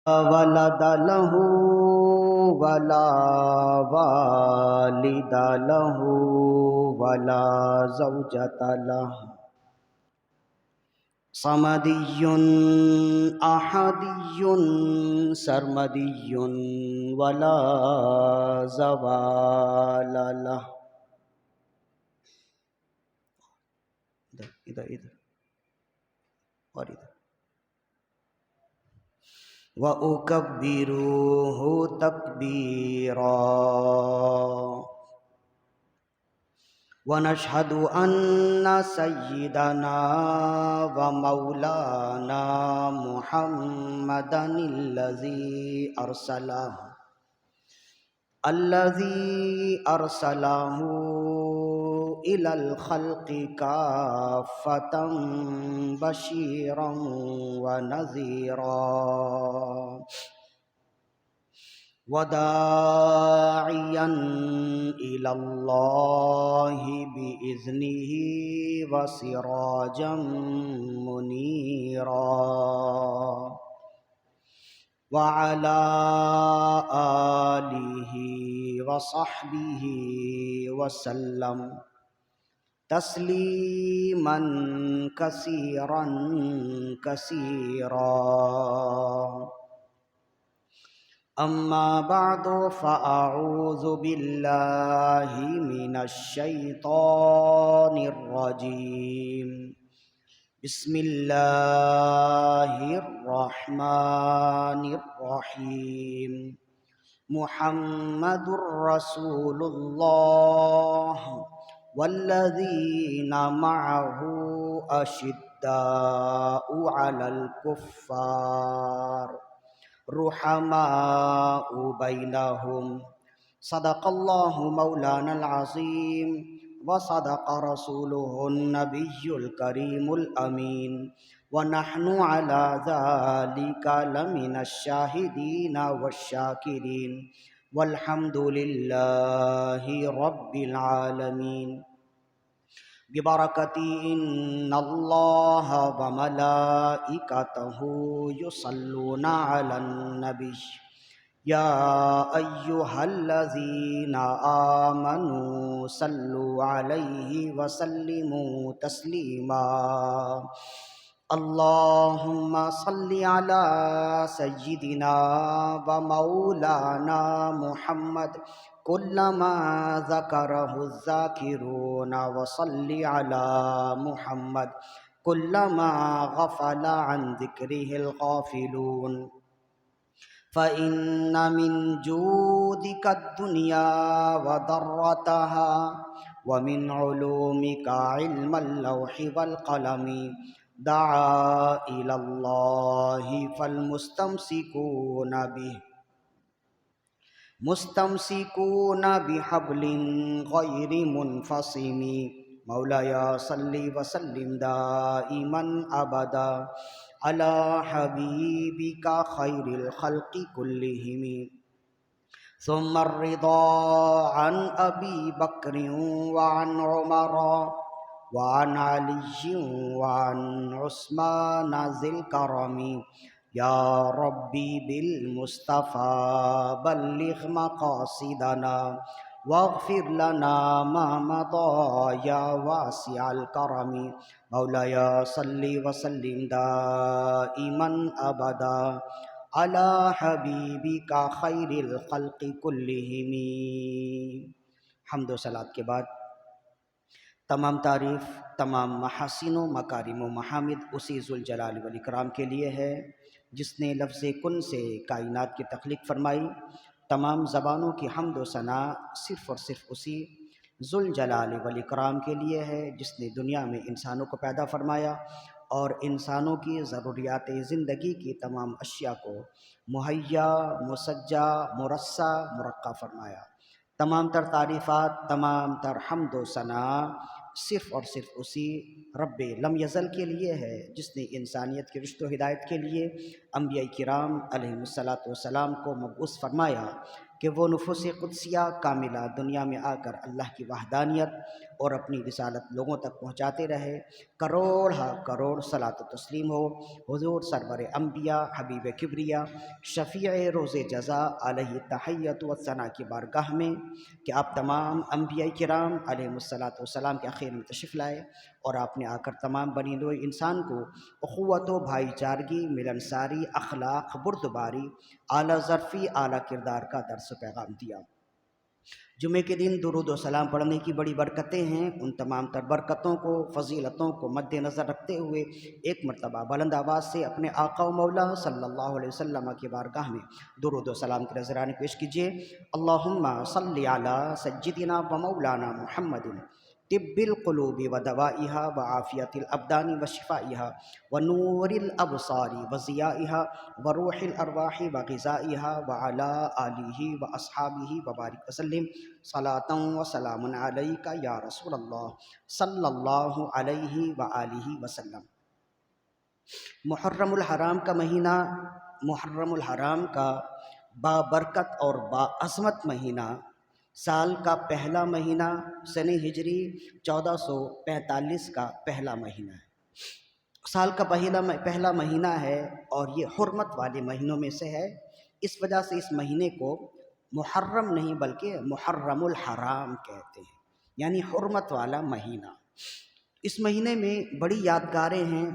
ولد له ولا والد له ولا زوجة له صمدي أحدي سرمدي ولا زوال له. ادھر اور ادھر. وَأُكَبِّرُهُ تَكْبِيرًا. ونشهد أن سيدنا ومولانا محمدا الذي أرسله إلى الخلق كافة بشيرا ونذيرا وداعيا إلى الله بإذنه وسراجا منيرا وعلى آله وصحبه وسلم تسليما كثيرا كثيرا. أما بعد فأعوذ بالله من الشيطان الرجيم. بسم الله الرحمن الرحيم. محمد رسول الله والذين معه أشداء على الكفار رحماء بينهم. صدق الله مولانا العظيم وصدق رسوله النبي الكريم الأمين ونحن على ذلك لمن الشاهدين والشاكرين والحمد لله رب العالمين. ببركة إن الله وملائكته يصلون على النبي يا أيها الذين آمنوا صلوا عليه وسلموا تسليما. اللهم صل على سيدنا ومولانا محمد كلما ذكره الذاكرون وصل على محمد كلما غفل عن ذكره الغافلون. فإن من جودك الدنيا وضرتها ومن علومك علم اللوح والقلم. دعا إلى الله فالمستمسكون به مستمسكون بحبل غير منفصم. مولاي صل وسلم دائما أبدا على حبيبك خير الخلق كلهم. ثم الرضا عن أبي بكر وعن عمر وعن علي وعن عثمان ذي الكرم. يا ربي بالمصطفى بلغ مقاصدنا واغفر لنا ما مضى يا واسع الكرم. مولاي صل وسلم دائما أبدا على حبيبك خير الخلق كلهم. حمد و صلات کے بعد تمام تعریف، تمام محاسن و مکارم و محامد اسی ذوالجلال والاکرام کے لیے ہے جس نے لفظ کن سے کائنات کی تخلیق فرمائی. تمام زبانوں کی حمد و ثنا صرف اور صرف اسی ذوالجلال والاکرام کے لیے ہے جس نے دنیا میں انسانوں کو پیدا فرمایا اور انسانوں کی ضروریات زندگی کی تمام اشیاء کو مہیا، مسجع، مرصع، مرقع فرمایا. تمام تر تعریفات، تمام تر حمد و ثنا صرف اور صرف اسی رب لم یزل کے لیے ہے جس نے انسانیت کی رشد و ہدایت کے لیے انبیاء کرام علیہم الصلاۃ والسلام کو مبعوث فرمایا کہ وہ نفوس قدسیہ کاملہ دنیا میں آ کر اللہ کی وحدانیت اور اپنی رسالت لوگوں تک پہنچاتے رہے۔ کروڑ ہا کروڑ صلاۃ و تسلیم ہو حضور سرور انبیاء حبیب کبریا شفیع روز جزا علیہ تحیت و ثنا کی بارگاہ میں کہ آپ تمام انبیاء کرام علیہ الصلاۃ والسلام کے آخر میں تشریف لائے، اور آپ نے آ کر تمام بنی نوع انسان کو اخوت و بھائی چارگی، ملنساری، اخلاق، بردباری، اعلیٰ ظرفی، اعلیٰ کردار کا درس و پیغام دیا۔ جمعے کے دن درود و سلام پڑھنے کی بڑی برکتیں ہیں، ان تمام تر برکتوں کو، فضیلتوں کو مد نظر رکھتے ہوئے ایک مرتبہ بلند آواز سے اپنے آقا و مولا صلی اللہ علیہ وسلم کی بارگاہ میں درود و سلام کے نذرانے پیش کیجیے۔ اللہم صلی علی سیدنا و مولانا محمد طب القلوب و دوائها و عافیت الابدان و شفائها و نور الابصار و ضیائها و روح الارواح و غذائها و علی آلہ و اصحابہ و بارک وسلم صلاۃ و سلام علیک یا رسول اللہ صلی اللہ علیہ وآلہ وسلم۔ محرم الحرام کا مہینہ، محرم الحرام کا بابرکت اور باعظمت مہینہ، سال کا پہلا مہینہ، سن ہجری 1445 کا پہلا مہینہ ہے، سال کا پہلا مہینہ ہے، اور یہ حرمت والے مہینوں میں سے ہے۔ اس وجہ سے اس مہینے کو محرم نہیں بلکہ محرم الحرام کہتے ہیں، یعنی حرمت والا مہینہ۔ اس مہینے میں بڑی یادگاریں ہیں،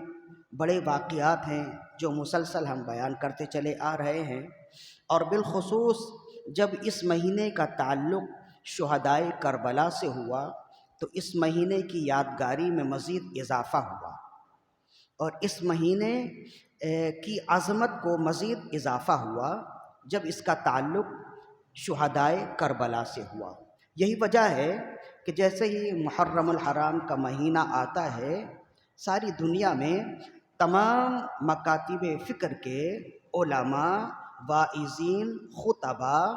بڑے واقعات ہیں جو مسلسل ہم بیان کرتے چلے آ رہے ہیں، اور بالخصوص جب اس مہینے کا تعلق شہدائے کربلا سے ہوا تو اس مہینے کی یادگاری میں مزید اضافہ ہوا، اور اس مہینے کی عظمت کو مزید اضافہ ہوا جب اس کا تعلق شہدائے کربلا سے ہوا۔ یہی وجہ ہے کہ جیسے ہی محرم الحرام کا مہینہ آتا ہے، ساری دنیا میں تمام مکاتب فکر کے علماء، واعظین، خطباء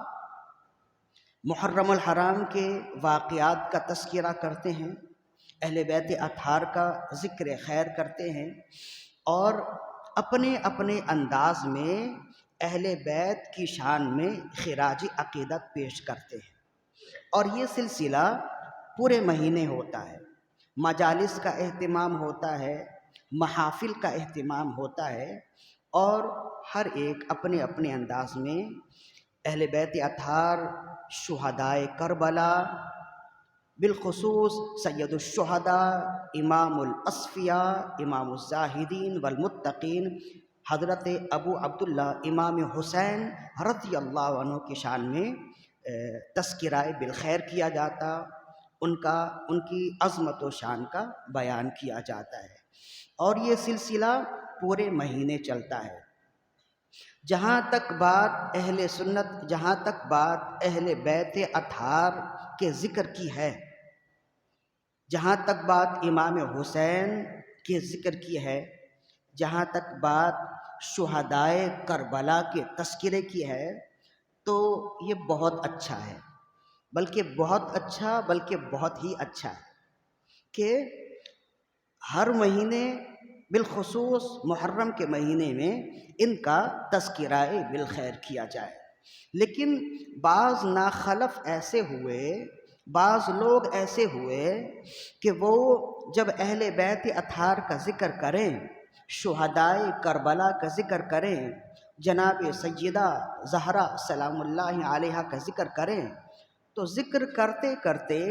محرم الحرام کے واقعات کا تذکرہ کرتے ہیں، اہل بیت اطہار کا ذکر خیر کرتے ہیں، اور اپنے اپنے انداز میں اہل بیت کی شان میں خراج عقیدت پیش کرتے ہیں، اور یہ سلسلہ پورے مہینے ہوتا ہے۔ مجالس کا اہتمام ہوتا ہے، محافل کا اہتمام ہوتا ہے، اور ہر ایک اپنے اپنے انداز میں اہل بیت اطہار، شہدائے کربلا، بالخصوص سید الشہداء، امام الاصفیاء، امام الزاہدین والمتقین، حضرت ابو عبداللہ امام حسین رضی اللہ عنہ کی شان میں تذکرہ بالخیر کیا جاتا، ان کی عظمت و شان کا بیان کیا جاتا ہے، اور یہ سلسلہ پورے مہینے چلتا ہے۔ جہاں تک بات اہل سنت، جہاں تک بات اہل بیت اطہار کے ذکر کی ہے، جہاں تک بات امام حسین کے ذکر کی ہے، جہاں تک بات شہدائے کربلا کے تذکرے کی ہے، تو یہ بہت اچھا ہے، بلکہ بہت اچھا، بلکہ بہت ہی اچھا ہے کہ ہر مہینے، بالخصوص محرم کے مہینے میں ان کا تذکرہ بالخیر کیا جائے۔ لیکن بعض ناخلف ایسے ہوئے، بعض لوگ ایسے ہوئے کہ وہ جب اہل بیت اطہار کا ذکر کریں، شہدائے کربلا کا ذکر کریں، جناب سیدہ زہرا سلام اللہ علیہا کا ذکر کریں، تو ذکر کرتے کرتے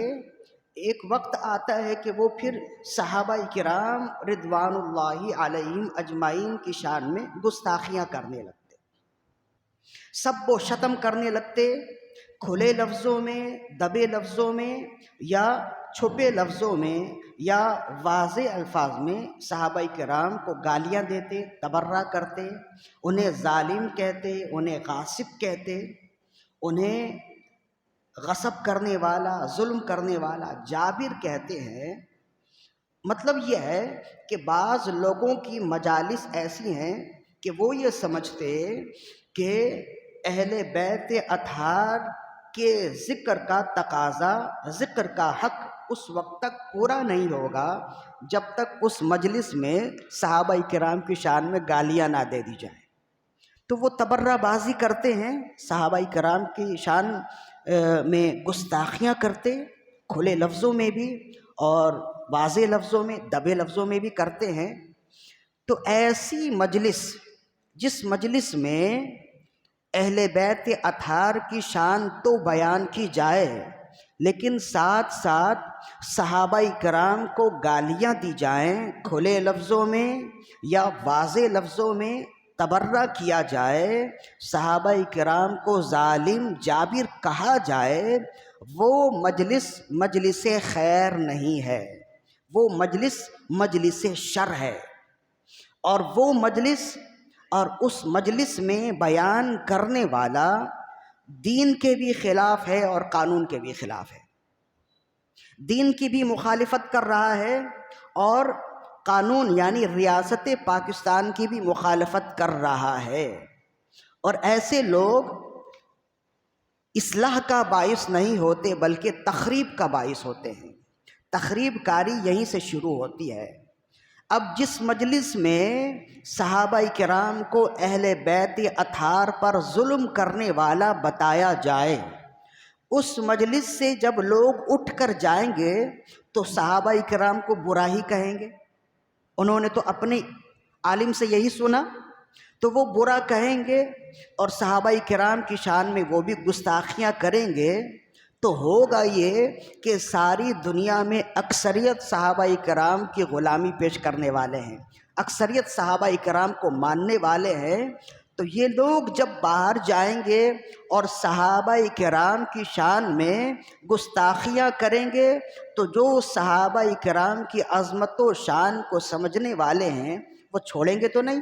ایک وقت آتا ہے کہ وہ پھر صحابہ کرام رضوان اللہ علیہم اجمعین کی شان میں گستاخیاں کرنے لگتے، سب و شتم کرنے لگتے، کھلے لفظوں میں، دبے لفظوں میں، یا چھپے لفظوں میں، یا واضح الفاظ میں صحابہ کرام کو گالیاں دیتے، تبرہ کرتے، انہیں ظالم کہتے، انہیں غاصب کہتے، انہیں غصب کرنے والا، ظلم کرنے والا جابر کہتے ہیں۔ مطلب یہ ہے کہ بعض لوگوں کی مجالس ایسی ہیں کہ وہ یہ سمجھتے کہ اہل بیت اطہار کے ذکر کا تقاضا، ذکر کا حق اس وقت تک پورا نہیں ہوگا جب تک اس مجلس میں صحابہ کرام کی شان میں گالیاں نہ دے دی جائیں۔ تو وہ تبرہ بازی کرتے ہیں، صحابہ کرام کی شان میں گستاخیاں کرتے، کھلے لفظوں میں بھی، اور واضح لفظوں میں دبے لفظوں میں بھی کرتے ہیں. تو ایسی مجلس جس مجلس میں اہل بیت اطہار کی شان تو بیان کی جائے لیکن ساتھ ساتھ صحابہ کرام کو گالیاں دی جائیں کھلے لفظوں میں یا واضح لفظوں میں تبرہ کیا جائے، صحابہ کرام کو ظالم جابر کہا جائے، وہ مجلس خیر نہیں ہے، وہ مجلس شر ہے. اور وہ مجلس اور اس مجلس میں بیان کرنے والا دین کے بھی خلاف ہے اور قانون کے بھی خلاف ہے. دین کی بھی مخالفت کر رہا ہے اور قانون یعنی ریاست پاکستان کی بھی مخالفت کر رہا ہے. اور ایسے لوگ اصلاح کا باعث نہیں ہوتے بلکہ تخریب کا باعث ہوتے ہیں. تخریب کاری یہیں سے شروع ہوتی ہے. اب جس مجلس میں صحابہ کرام کو اہل بیت اطہار پر ظلم کرنے والا بتایا جائے، اس مجلس سے جب لوگ اٹھ کر جائیں گے تو صحابہ کرام کو برا ہی کہیں گے. انہوں نے تو اپنے عالم سے یہی سنا تو وہ برا کہیں گے اور صحابہ کرام کی شان میں وہ بھی گستاخیاں کریں گے. تو ہوگا یہ کہ ساری دنیا میں اکثریت صحابہ کرام کی غلامی پیش کرنے والے ہیں، اکثریت صحابہ کرام کو ماننے والے ہیں. تو یہ لوگ جب باہر جائیں گے اور صحابہ کرام کی شان میں گستاخیاں کریں گے تو جو صحابہ کرام کی عظمت و شان کو سمجھنے والے ہیں وہ چھوڑیں گے تو نہیں.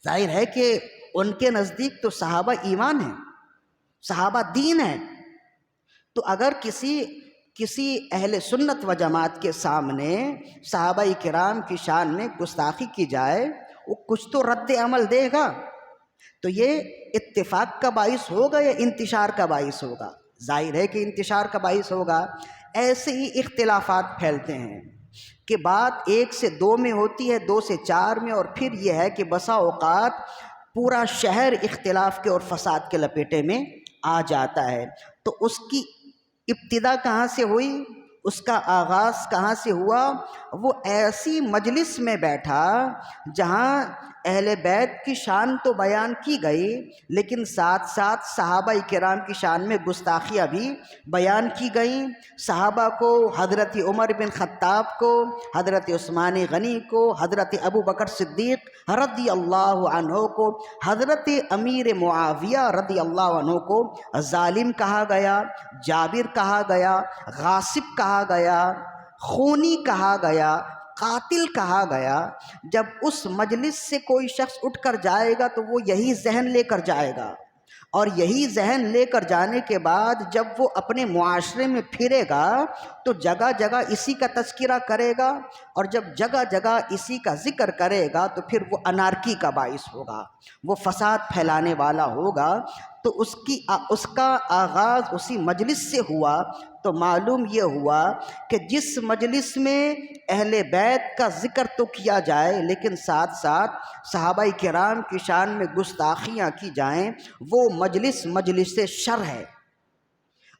ظاہر ہے کہ ان کے نزدیک تو صحابہ ایمان ہیں، صحابہ دین ہیں. تو اگر کسی اہل سنت و جماعت کے سامنے صحابہ کرام کی شان میں گستاخی کی جائے وہ کچھ تو رد عمل دے گا. تو یہ اتفاق کا باعث ہوگا یا انتشار کا باعث ہوگا؟ ظاہر ہے کہ انتشار کا باعث ہوگا. ایسے ہی اختلافات پھیلتے ہیں کہ بات 1 سے 2 میں ہوتی ہے، 2 سے 4 میں، اور پھر یہ ہے کہ بسا اوقات پورا شہر اختلاف کے اور فساد کے لپیٹے میں آ جاتا ہے. تو اس کی ابتدا کہاں سے ہوئی، اس کا آغاز کہاں سے ہوا؟ وہ ایسی مجلس میں بیٹھا جہاں اہل بیت کی شان تو بیان کی گئی لیکن ساتھ ساتھ صحابہ کرام کی شان میں گستاخیاں بھی بیان کی گئیں. صحابہ کو، حضرت عمر بن خطاب کو، حضرت عثمان غنی کو، حضرت ابو بکر صدیق رضی اللہ عنہ کو، حضرت امیر معاویہ رضی اللہ عنہ کو ظالم کہا گیا، جابر کہا گیا، غاصب کہا گیا، خونی کہا گیا، قاتل کہا گیا. جب اس مجلس سے کوئی شخص اٹھ کر جائے گا تو وہ یہی ذہن لے کر جائے گا، اور یہی ذہن لے کر جانے کے بعد جب وہ اپنے معاشرے میں پھرے گا تو جگہ جگہ اسی کا تذکرہ کرے گا، اور جب جگہ جگہ اسی کا ذکر کرے گا تو پھر وہ انارکی کا باعث ہوگا، وہ فساد پھیلانے والا ہوگا. تو اس کا آغاز اسی مجلس سے ہوا. تو معلوم یہ ہوا کہ جس مجلس میں اہل بیت کا ذکر تو کیا جائے لیکن ساتھ ساتھ صحابہ کرام کی شان میں گستاخیاں کی جائیں وہ مجلس شر ہے.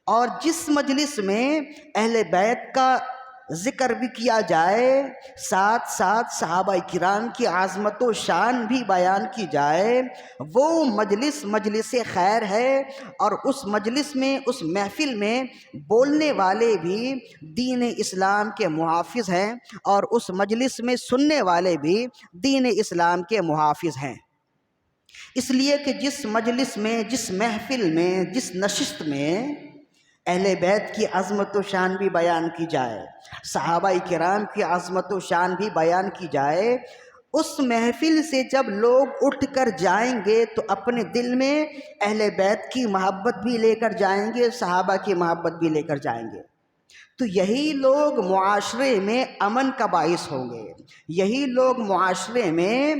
اور جس مجلس میں اہل بیت کا ذکر بھی کیا جائے ساتھ ساتھ صحابہ کرام کی عظمت و شان بھی بیان کی جائے وہ مجلس خیر ہے. اور اس مجلس میں، اس محفل میں بولنے والے بھی دین اسلام کے محافظ ہیں اور اس مجلس میں سننے والے بھی دین اسلام کے محافظ ہیں. اس لیے کہ جس مجلس میں، جس محفل میں، جس نشست میں اہل بیت کی عظمت و شان بھی بیان کی جائے، صحابہ کرام کی عظمت و شان بھی بیان کی جائے، اس محفل سے جب لوگ اٹھ کر جائیں گے تو اپنے دل میں اہل بیت کی محبت بھی لے کر جائیں گے، صحابہ کی محبت بھی لے کر جائیں گے. تو یہی لوگ معاشرے میں امن کا باعث ہوں گے، یہی لوگ معاشرے میں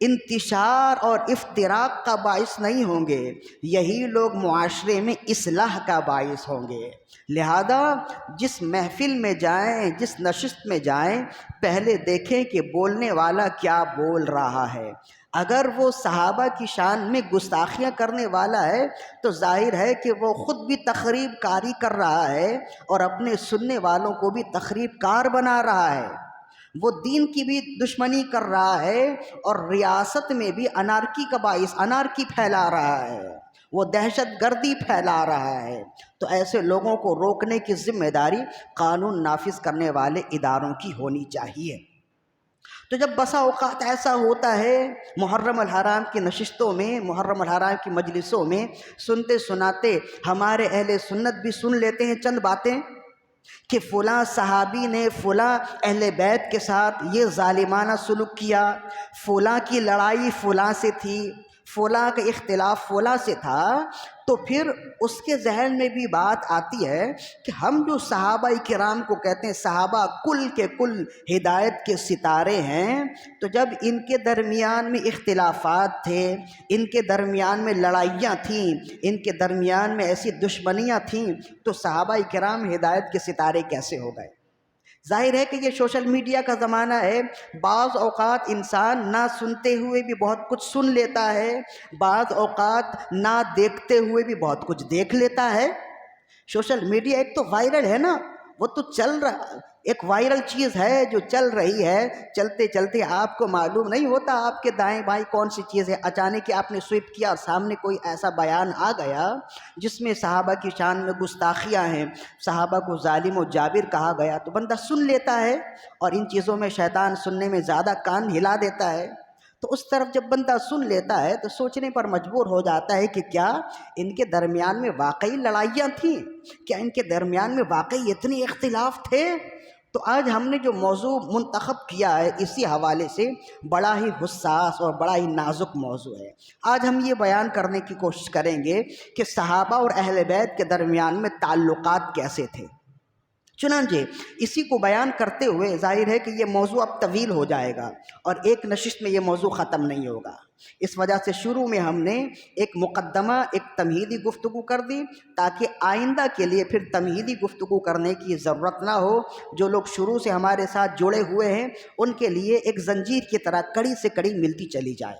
انتشار اور افتراق کا باعث نہیں ہوں گے، یہی لوگ معاشرے میں اصلاح کا باعث ہوں گے۔ لہذا جس محفل میں جائیں، جس نشست میں جائیں، پہلے دیکھیں کہ بولنے والا کیا بول رہا ہے۔ اگر وہ صحابہ کی شان میں گستاخیاں کرنے والا ہے تو ظاہر ہے کہ وہ خود بھی تخریب کاری کر رہا ہے اور اپنے سننے والوں کو بھی تخریب کار بنا رہا ہے۔ وہ دین کی بھی دشمنی کر رہا ہے اور ریاست میں بھی انارکی کا باعث انارکی پھیلا رہا ہے، وہ دہشت گردی پھیلا رہا ہے۔ تو ایسے لوگوں کو روکنے کی ذمہ داری قانون نافذ کرنے والے اداروں کی ہونی چاہیے۔ تو جب بسا اوقات ایسا ہوتا ہے محرم الحرام کی نشستوں میں، محرم الحرام کی مجلسوں میں سنتے سناتے ہمارے اہل سنت بھی سن لیتے ہیں چند باتیں کہ فلاں صحابی نے فلاں اہل بیت کے ساتھ یہ ظالمانہ سلوک کیا، فلاں کی لڑائی فلاں سے تھی، فلاں کا اختلاف فلاں سے تھا، تو پھر اس کے ذہن میں بھی بات آتی ہے کہ ہم جو صحابہ کرام کو کہتے ہیں صحابہ کل کے کل ہدایت کے ستارے ہیں، تو جب ان کے درمیان میں اختلافات تھے، ان کے درمیان میں لڑائیاں تھیں، ان کے درمیان میں ایسی دشمنیاں تھیں، تو صحابہ کرام ہدایت کے ستارے کیسے ہو گئے؟ ظاہر ہے کہ یہ سوشل میڈیا کا زمانہ ہے، بعض اوقات انسان نہ سنتے ہوئے بھی بہت کچھ سن لیتا ہے، بعض اوقات نہ دیکھتے ہوئے بھی بہت کچھ دیکھ لیتا ہے۔ سوشل میڈیا ایک تو وائرل ہے نا، وہ تو چل رہا، ایک وائرل چیز ہے جو چل رہی ہے، چلتے چلتے آپ کو معلوم نہیں ہوتا آپ کے دائیں بائیں کون سی چیز ہے، اچانک آپ نے سوئپ کیا اور سامنے کوئی ایسا بیان آ گیا جس میں صحابہ کی شان میں گستاخیاں ہیں، صحابہ کو ظالم و جابر کہا گیا، تو بندہ سن لیتا ہے، اور ان چیزوں میں شیطان سننے میں زیادہ کان ہلا دیتا ہے۔ تو اس طرف جب بندہ سن لیتا ہے تو سوچنے پر مجبور ہو جاتا ہے کہ کیا ان کے درمیان میں واقعی لڑائیاں تھیں، کیا ان کے درمیان میں واقعی اتنے اختلاف تھے؟ تو آج ہم نے جو موضوع منتخب کیا ہے اسی حوالے سے بڑا ہی حساس اور بڑا ہی نازک موضوع ہے۔ آج ہم یہ بیان کرنے کی کوشش کریں گے کہ صحابہ اور اہل بیت کے درمیان میں تعلقات کیسے تھے۔ چنانچہ اسی کو بیان کرتے ہوئے ظاہر ہے کہ یہ موضوع اب طویل ہو جائے گا اور ایک نشست میں یہ موضوع ختم نہیں ہوگا، اس وجہ سے شروع میں ہم نے ایک مقدمہ، ایک تمہیدی گفتگو کر دی تاکہ آئندہ کے لیے پھر تمہیدی گفتگو کرنے کی ضرورت نہ ہو۔ جو لوگ شروع سے ہمارے ساتھ جڑے ہوئے ہیں ان کے لیے ایک زنجیر کی طرح کڑی سے کڑی ملتی چلی جائے۔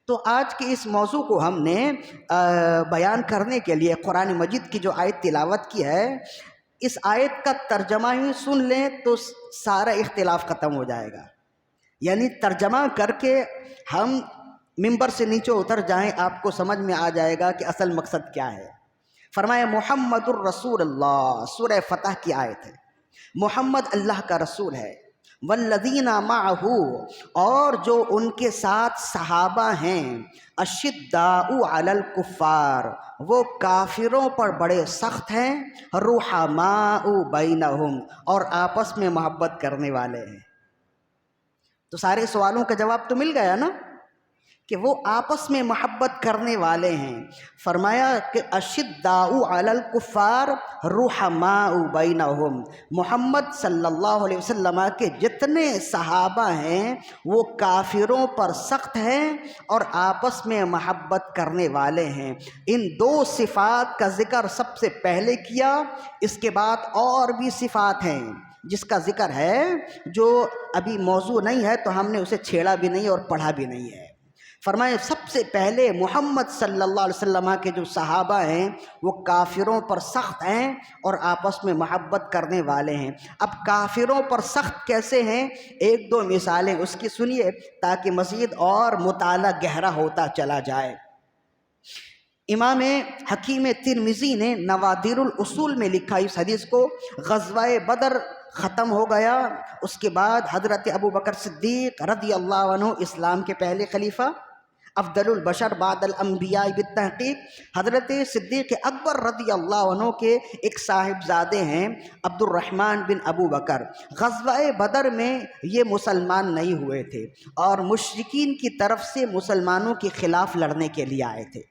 تو آج کے اس موضوع کو ہم نے بیان کرنے کے لیے قرآن مجید کی جو آیت تلاوت کی ہے، اس آیت کا ترجمہ ہی سن لیں تو سارا اختلاف ختم ہو جائے گا، یعنی ترجمہ کر کے ہم ممبر سے نیچے اتر جائیں آپ کو سمجھ میں آ جائے گا کہ اصل مقصد کیا ہے۔ فرمایا محمد الرسول اللہ، سورہ فتح کی آیت ہے، محمد اللہ کا رسول ہے، والذین معہ، اور جو ان کے ساتھ صحابہ ہیں، اشداء علی الکفار، وہ کافروں پر بڑے سخت ہیں، رحماء بینہم، اور آپس میں محبت کرنے والے ہیں۔ تو سارے سوالوں کا جواب تو مل گیا نا کہ وہ آپس میں محبت کرنے والے ہیں۔ فرمایا کہ اشداء علی الکفار رحماء بینہم، محمد صلی اللہ علیہ وسلم کے جتنے صحابہ ہیں وہ کافروں پر سخت ہیں اور آپس میں محبت کرنے والے ہیں۔ ان دو صفات کا ذکر سب سے پہلے کیا، اس کے بعد اور بھی صفات ہیں جس کا ذکر ہے، جو ابھی موضوع نہیں ہے تو ہم نے اسے چھیڑا بھی نہیں اور پڑھا بھی نہیں ہے۔ فرمائے سب سے پہلے محمد صلی اللہ علیہ وسلم کے جو صحابہ ہیں وہ کافروں پر سخت ہیں اور آپس میں محبت کرنے والے ہیں۔ اب کافروں پر سخت کیسے ہیں، ایک دو مثالیں اس کی سنیے تاکہ مزید اور مطالعہ گہرا ہوتا چلا جائے۔ امام حکیم ترمذی نے نوادر الاصول میں لکھا اس حدیث کو، غزوہ بدر ختم ہو گیا، اس کے بعد حضرت ابوبکر صدیق رضی اللہ عنہ اسلام کے پہلے خلیفہ، افضل البشر بعد الانبیاء بالتحقیق، حضرت صدیق اکبر رضی اللہ عنہ کے ایک صاحبزادے ہیں عبد الرحمن بن ابو بکر۔ غزوہ بدر میں یہ مسلمان نہیں ہوئے تھے اور مشرکین کی طرف سے مسلمانوں کے خلاف لڑنے کے لیے آئے تھے۔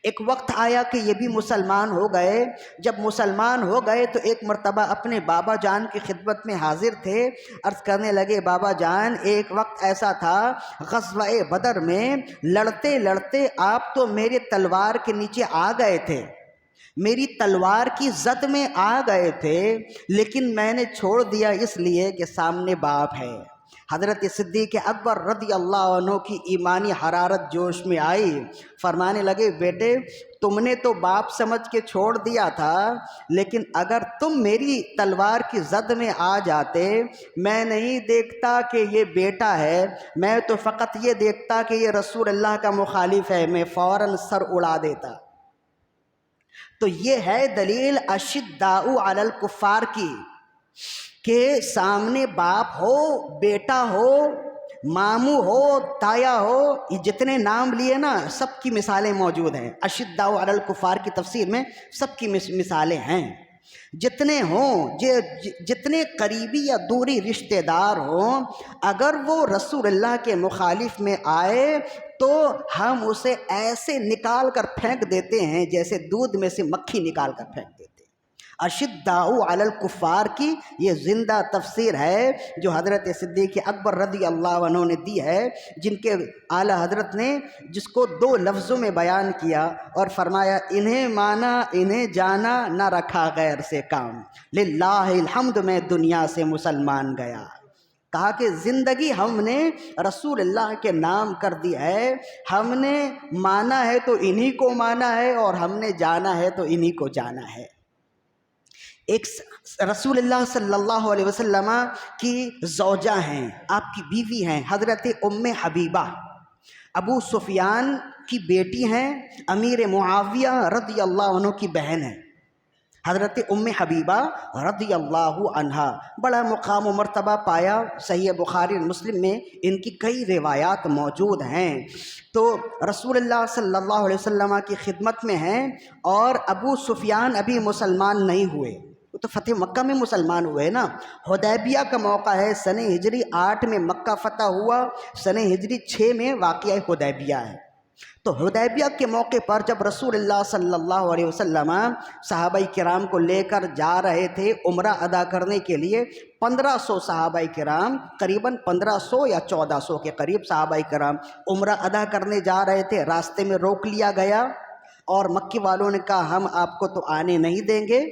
ایک وقت آیا کہ یہ بھی مسلمان ہو گئے۔ جب مسلمان ہو گئے تو ایک مرتبہ اپنے بابا جان کی خدمت میں حاضر تھے، عرض کرنے لگے بابا جان ایک وقت ایسا تھا غزوہ بدر میں لڑتے لڑتے آپ تو میرے تلوار کے نیچے آ گئے تھے، میری تلوار کی زد میں آ گئے تھے، لیکن میں نے چھوڑ دیا اس لیے کہ سامنے باپ ہے۔ حضرت صدیق اکبر رضی اللہ عنہ کی ایمانی حرارت جوش میں آئی، فرمانے لگے بیٹے تم نے تو باپ سمجھ کے چھوڑ دیا تھا، لیکن اگر تم میری تلوار کی زد میں آ جاتے، میں نہیں دیکھتا کہ یہ بیٹا ہے، میں تو فقط یہ دیکھتا کہ یہ رسول اللہ کا مخالف ہے، میں فوراً سر اڑا دیتا۔ تو یہ ہے دلیل اشداء علی الکفار کی، کہ سامنے باپ ہو، بیٹا ہو، ماموں ہو، تایا ہو، یہ جتنے نام لیے نا سب کی مثالیں موجود ہیں۔ اشداء علی الکفار کی تفسیر میں سب کی مثالیں ہیں، جتنے ہوں، جتنے قریبی یا دوری رشتہ دار ہوں، اگر وہ رسول اللہ کے مخالف میں آئے تو ہم اسے ایسے نکال کر پھینک دیتے ہیں جیسے دودھ میں سے مکھی نکال کر پھینک دیتے ہیں۔ اشداء علی الکفار کی یہ زندہ تفسیر ہے جو حضرت صدیق اکبر رضی اللہ عنہ نے دی ہے، جن کے اعلیٰ حضرت نے جس کو 2 لفظوں میں بیان کیا اور فرمایا انہیں مانا انہیں جانا نہ رکھا غیر سے کام، للہ الحمد میں دنیا سے مسلمان گیا۔ کہا کہ زندگی ہم نے رسول اللہ کے نام کر دی ہے، ہم نے مانا ہے تو انہی کو مانا ہے اور ہم نے جانا ہے تو انہی کو جانا ہے۔ ایک رسول اللہ صلی اللہ علیہ وسلم کی زوجہ ہیں، آپ کی بیوی ہیں حضرت ام حبیبہ، ابو سفیان کی بیٹی ہیں، امیر معاویہ رضی اللہ عنہ کی بہن ہیں۔ حضرت ام حبیبہ رضی اللہ عنہا بڑا مقام و مرتبہ پایا، صحیح بخاری مسلم میں ان کی کئی روایات موجود ہیں۔ تو رسول اللہ صلی اللہ علیہ وسلم کی خدمت میں ہیں، اور ابو سفیان ابھی مسلمان نہیں ہوئے، وہ تو فتح مکہ میں مسلمان ہوئے نا۔ حدیبیہ کا موقع ہے، سنہ ہجری 8 میں مکہ فتح ہوا، سنہ ہجری 6 میں واقعہ حدیبیہ ہے۔ تو حدیبیہ کے موقع پر جب رسول اللہ صلی اللہ علیہ وسلم صحابہ کرام کو لے کر جا رہے تھے عمرہ ادا کرنے کے لیے، 1500 صحابہ کرام، قریباً 1500 یا 1400 کے قریب صحابہ کرام عمرہ ادا کرنے جا رہے تھے، راستے میں روک لیا گیا اور مکی والوں نے کہا ہم آپ کو تو آنے نہیں دیں گے۔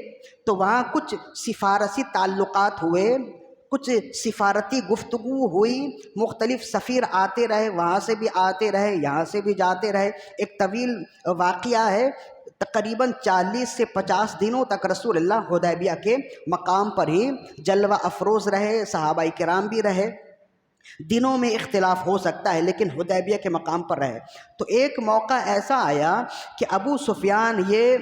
تو وہاں کچھ سفارتی تعلقات ہوئے، کچھ سفارتی گفتگو ہوئی، مختلف سفیر آتے رہے، وہاں سے بھی آتے رہے، یہاں سے بھی جاتے رہے، ایک طویل واقعہ ہے۔ تقریباً 40 سے 50 دنوں تک رسول اللہ حدیبیہ کے مقام پر ہی جلوہ افروز رہے، صحابہ کرام بھی رہے، دنوں میں اختلاف ہو سکتا ہے لیکن حدیبیہ کے مقام پر رہے۔ تو ایک موقع ایسا آیا کہ ابو سفیان یہ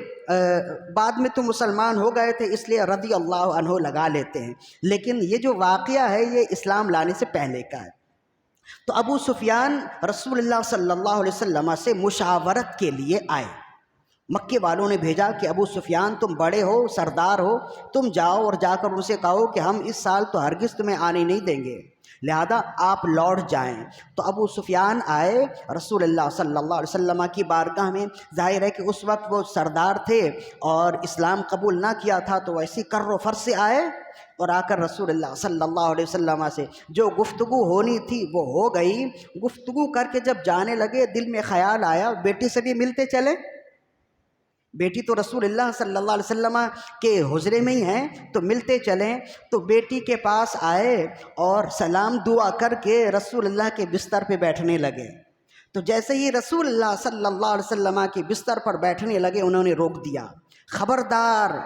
بعد میں تو مسلمان ہو گئے تھے اس لیے رضی اللہ عنہ لگا لیتے ہیں، لیکن یہ جو واقعہ ہے یہ اسلام لانے سے پہلے کا ہے۔ تو ابو سفیان رسول اللہ صلی اللہ علیہ وسلم سے مشاورت کے لیے آئے، مکے والوں نے بھیجا کہ ابو سفیان تم بڑے ہو، سردار ہو، تم جاؤ اور جا کر ان سے کہو کہ ہم اس سال تو ہرگز تمہیں آنے نہیں دیں گے، لہذا آپ لوٹ جائیں۔ تو ابو سفیان آئے رسول اللہ صلی اللہ علیہ وسلم کی بارگاہ میں، ظاہر ہے کہ اس وقت وہ سردار تھے اور اسلام قبول نہ کیا تھا، تو ایسی کر و فر سے آئے اور آ کر رسول اللہ صلی اللہ علیہ وسلم سے جو گفتگو ہونی تھی وہ ہو گئی۔ گفتگو کر کے جب جانے لگے دل میں خیال آیا بیٹی سے بھی ملتے چلے، بیٹی تو رسول اللہ صلی اللہ علیہ وسلم کے حجرے میں ہی ہیں تو ملتے چلیں۔ تو بیٹی کے پاس آئے اور سلام دعا کر کے رسول اللہ کے بستر پہ بیٹھنے لگے۔ تو جیسے ہی رسول اللہ صلی اللہ علیہ وسلم کے بستر پر بیٹھنے لگے انہوں نے روک دیا، خبردار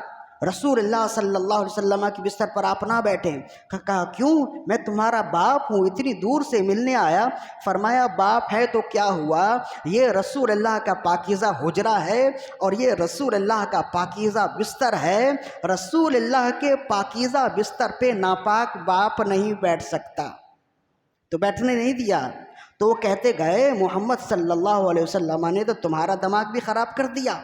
رسول اللہ صلی اللہ علیہ وسلم کی بستر پر آپ نہ بیٹھیں۔ کہا کیوں؟ میں تمہارا باپ ہوں، اتنی دور سے ملنے آیا۔ فرمایا باپ ہے تو کیا ہوا، یہ رسول اللہ کا پاکیزہ حجرہ ہے اور یہ رسول اللہ کا پاکیزہ بستر ہے، رسول اللہ کے پاکیزہ بستر پہ ناپاک باپ نہیں بیٹھ سکتا، تو بیٹھنے نہیں دیا۔ تو وہ کہتے گئے محمد صلی اللہ علیہ وسلم نے تو تمہارا دماغ بھی خراب کر دیا،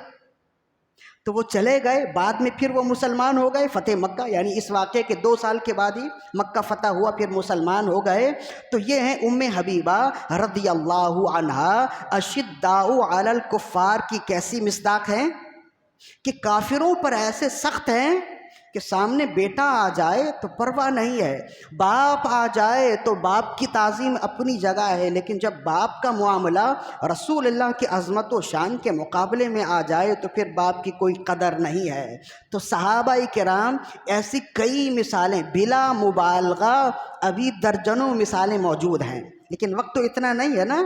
تو وہ چلے گئے، بعد میں پھر وہ مسلمان ہو گئے، فتح مکہ، یعنی اس واقعے کے 2 سال کے بعد ہی مکہ فتح ہوا، پھر مسلمان ہو گئے۔ تو یہ ہیں ام حبیبہ رضی اللہ عنہا۔ اشداء علی الکفار کی کیسی مصداق ہیں کہ کافروں پر ایسے سخت ہیں کہ سامنے بیٹا آ جائے تو پرواہ نہیں ہے، باپ آ جائے تو باپ کی تعظیم اپنی جگہ ہے، لیکن جب باپ کا معاملہ رسول اللہ کی عظمت و شان کے مقابلے میں آ جائے تو پھر باپ کی کوئی قدر نہیں ہے۔ تو صحابہ کرام ایسی کئی مثالیں بلا مبالغہ ابھی درجنوں مثالیں موجود ہیں، لیکن وقت تو اتنا نہیں ہے نا۔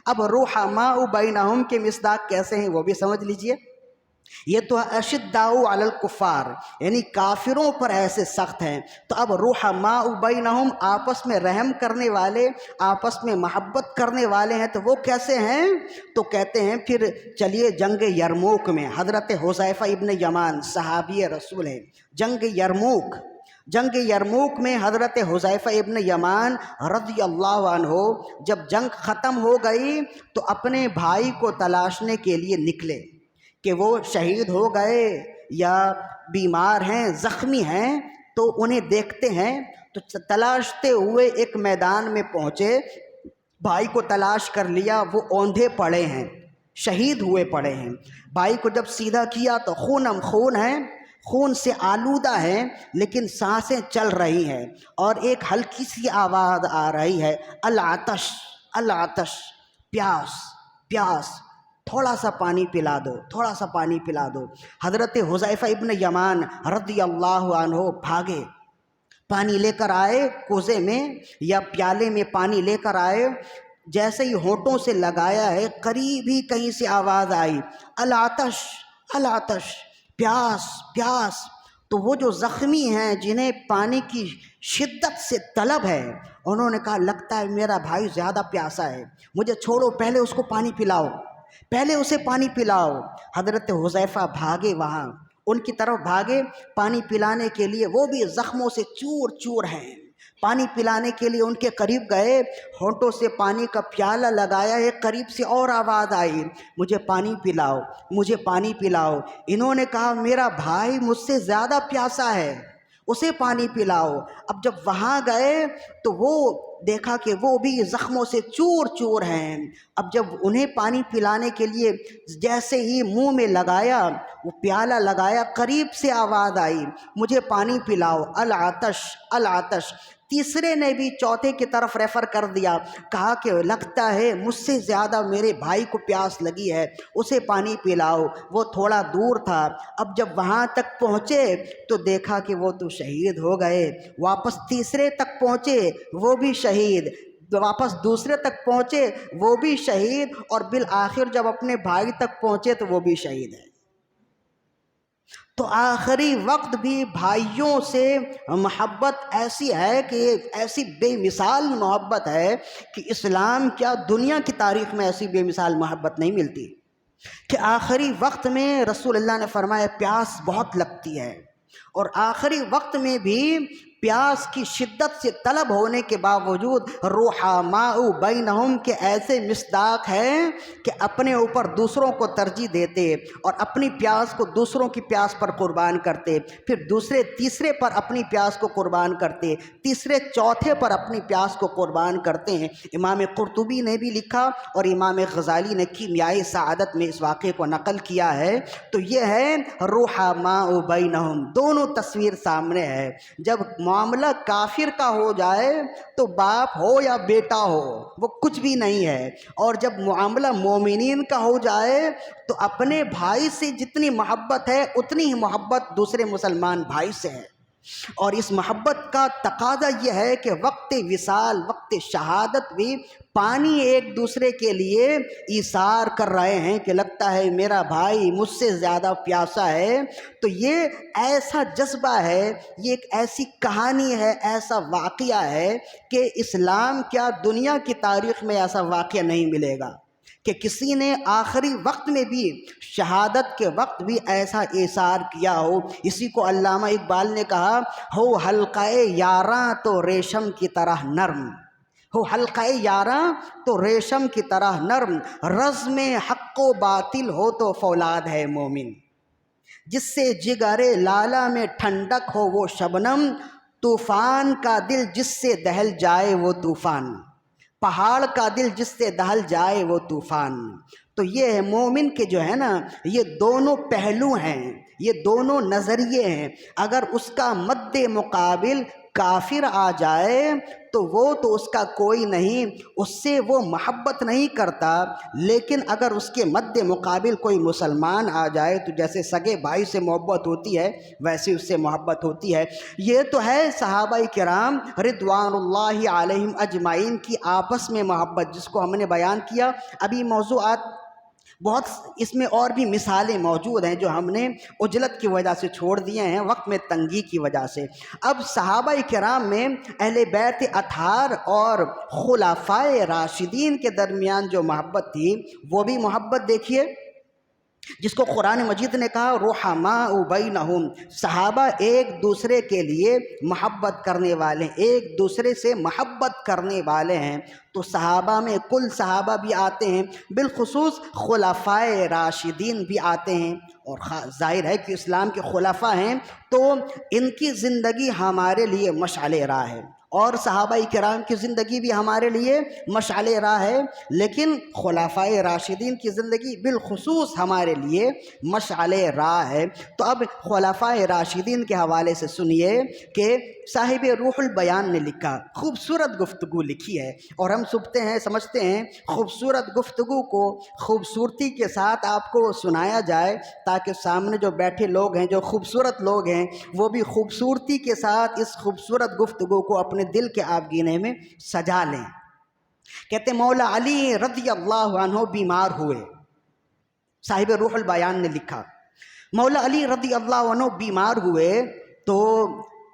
اب رحماء بینہم کے مصداق کیسے ہیں وہ بھی سمجھ لیجئے۔ یہ تو اشداء علی الکفار، یعنی کافروں پر ایسے سخت ہیں۔ تو اب رحماء بینہم آپس میں رحم کرنے والے، آپس میں محبت کرنے والے ہیں، تو وہ کیسے ہیں؟ تو کہتے ہیں پھر چلیے جنگ یرموک میں حضرت حذیفہ ابن یمان صحابی رسول ہیں، جنگ یرموک میں حضرت حذیفہ ابن یمان رضی اللہ عنہ جب جنگ ختم ہو گئی تو اپنے بھائی کو تلاشنے کے لیے نکلے کہ وہ شہید ہو گئے یا بیمار ہیں، زخمی ہیں، تو انہیں دیکھتے ہیں۔ تو تلاشتے ہوئے ایک میدان میں پہنچے، بھائی کو تلاش کر لیا، وہ اوندھے پڑے ہیں، شہید ہوئے پڑے ہیں۔ بھائی کو جب سیدھا کیا تو خونم خون ہے، خون سے آلودہ ہیں، لیکن سانسیں چل رہی ہیں، اور ایک ہلکی سی آواز آ رہی ہے، العطش العطش، پیاس پیاس، تھوڑا سا پانی پلا دو، تھوڑا سا پانی پلا دو۔ حضرت حذیفہ ابن یمان رضی اللہ عنہ بھاگے، پانی لے کر آئے، کوزے میں یا پیالے میں پانی لے کر آئے، جیسے ہی ہونٹوں سے لگایا ہے قریب ہی کہیں سے آواز آئی، العطش العطش، پیاس پیاس۔ تو وہ جو زخمی ہیں جنہیں پانی کی شدت سے طلب ہے، انہوں نے کہا لگتا ہے میرا بھائی زیادہ پیاسا ہے، مجھے چھوڑو، پہلے اس کو پانی پلاؤ، پہلے اسے پانی پلاؤ۔ حضرت حذیفہ بھاگے، وہاں ان کی طرف بھاگے پانی پلانے کے لیے، وہ بھی زخموں سے چور چور ہیں، پانی پلانے کے لیے ان کے قریب گئے، ہونٹوں سے پانی کا پیالہ لگایا ہے، قریب سے اور آواز آئی، مجھے پانی پلاؤ، مجھے پانی پلاؤ۔ انہوں نے کہا میرا بھائی مجھ سے زیادہ پیاسا ہے، اسے پانی پلاؤ۔ اب جب وہاں گئے تو وہ دیکھا کہ وہ بھی زخموں سے چور چور ہیں۔ اب جب انہیں پانی پلانے کے لیے جیسے ہی منہ میں لگایا، وہ پیالہ لگایا، قریب سے آواز آئی، مجھے پانی پلاؤ، العطش العطش۔ تیسرے نے بھی چوتھے کی طرف ریفر کر دیا، کہا کہ لگتا ہے مجھ سے زیادہ میرے بھائی کو پیاس لگی ہے، اسے پانی پلاؤ۔ وہ تھوڑا دور تھا، اب جب وہاں تک پہنچے تو دیکھا کہ وہ تو شہید ہو گئے۔ واپس تیسرے تک پہنچے، وہ بھی شہید، واپس دوسرے تک پہنچے، وہ بھی شہید، اور بالآخر جب اپنے بھائی تک پہنچے تو وہ بھی شہید ہے۔ تو آخری وقت بھی بھائیوں سے محبت ایسی ہے کہ ایسی بے مثال محبت ہے کہ اسلام کیا دنیا کی تاریخ میں ایسی بے مثال محبت نہیں ملتی کہ آخری وقت میں رسول اللہ نے فرمایا پیاس بہت لگتی ہے، اور آخری وقت میں بھی پیاس کی شدت سے طلب ہونے کے باوجود رحماء بینہم کے ایسے مصداق ہیں کہ اپنے اوپر دوسروں کو ترجیح دیتے اور اپنی پیاس کو دوسروں کی پیاس پر قربان کرتے، پھر دوسرے تیسرے پر اپنی پیاس کو قربان کرتے، تیسرے چوتھے پر اپنی پیاس کو قربان کرتے ہیں۔ امام قرطبی نے بھی لکھا اور امام غزالی نے کیمیائے سعادت میں اس واقعے کو نقل کیا ہے۔ تو یہ ہے رحماء بینہم، دونوں تصویر سامنے ہے۔ جب معاملہ کافر کا ہو جائے تو باپ ہو یا بیٹا ہو وہ کچھ بھی نہیں ہے، اور جب معاملہ مومنین کا ہو جائے تو اپنے بھائی سے جتنی محبت ہے اتنی ہی محبت دوسرے مسلمان بھائی سے ہے۔ اور اس محبت کا تقاضا یہ ہے کہ وقت وصال، وقت شہادت بھی پانی ایک دوسرے کے لیے ایثار کر رہے ہیں کہ لگتا ہے میرا بھائی مجھ سے زیادہ پیاسا ہے۔ تو یہ ایسا جذبہ ہے، یہ ایک ایسی کہانی ہے، ایسا واقعہ ہے کہ اسلام کیا دنیا کی تاریخ میں ایسا واقعہ نہیں ملے گا کہ کسی نے آخری وقت میں بھی، شہادت کے وقت بھی ایسا ایثار کیا ہو۔ اسی کو علامہ اقبال نے کہا، ہو حلقہ یاراں تو ریشم کی طرح نرم، ہو حلقہ یاراں تو ریشم کی طرح نرم، رزم حق و باطل ہو تو فولاد ہے مومن۔ جس سے جگر لالا میں ٹھنڈک ہو وہ شبنم، طوفان کا دل جس سے دہل جائے وہ طوفان، پہاڑ کا دل جس سے دہل جائے وہ طوفان۔ تو یہ ہے مومن کے جو ہے نا یہ دونوں پہلو ہیں، یہ دونوں نظریے ہیں۔ اگر اس کا مد مقابل کافر آ جائے تو اس کا کوئی نہیں، اس سے وہ محبت نہیں کرتا، لیکن اگر اس کے مد مقابل کوئی مسلمان آ جائے تو جیسے سگے بھائی سے محبت ہوتی ہے ویسے اس سے محبت ہوتی ہے۔ یہ تو ہے صحابہ کرام رضوان اللہ علیہم اجمعین کی آپس میں محبت، جس کو ہم نے بیان کیا۔ ابھی موضوعات بہت اس میں اور بھی مثالیں موجود ہیں جو ہم نے عجلت کی وجہ سے چھوڑ دیے ہیں، وقت میں تنگی کی وجہ سے۔ اب صحابہ کرام میں اہل بیت اطہار اور خلفائے راشدین کے درمیان جو محبت تھی وہ بھی محبت دیکھیے، جس کو قرآن مجید نے کہا رحماء بینہم، صحابہ ایک دوسرے کے لیے محبت کرنے والے ہیں، ایک دوسرے سے محبت کرنے والے ہیں۔ تو صحابہ میں کل صحابہ بھی آتے ہیں، بالخصوص خلفائے راشدین بھی آتے ہیں، اور ظاہر ہے کہ اسلام کے خلفاء ہیں تو ان کی زندگی ہمارے لیے مشعل راہ ہے، اور صحابہ کرام کی زندگی بھی ہمارے لیے مشعل راہ ہے، لیکن خلفائے راشدین کی زندگی بالخصوص ہمارے لیے مشعل راہ ہے۔ تو اب خلفائے راشدین کے حوالے سے سنیے کہ صاحب روح البیان نے لکھا، خوبصورت گفتگو لکھی ہے، اور ہم سمجھتے ہیں خوبصورت گفتگو کو خوبصورتی کے ساتھ آپ کو سنایا جائے تاکہ سامنے جو بیٹھے لوگ ہیں، جو خوبصورت لوگ ہیں، وہ بھی خوبصورتی کے ساتھ اس خوبصورت گفتگو کو اپنے دل کے آبگینے میں سجا لیں۔ کہتے مولا علی رضی اللہ عنہ بیمار ہوئے، صاحب روح البیان نے لکھا مولا علی رضی اللہ عنہ بیمار ہوئے تو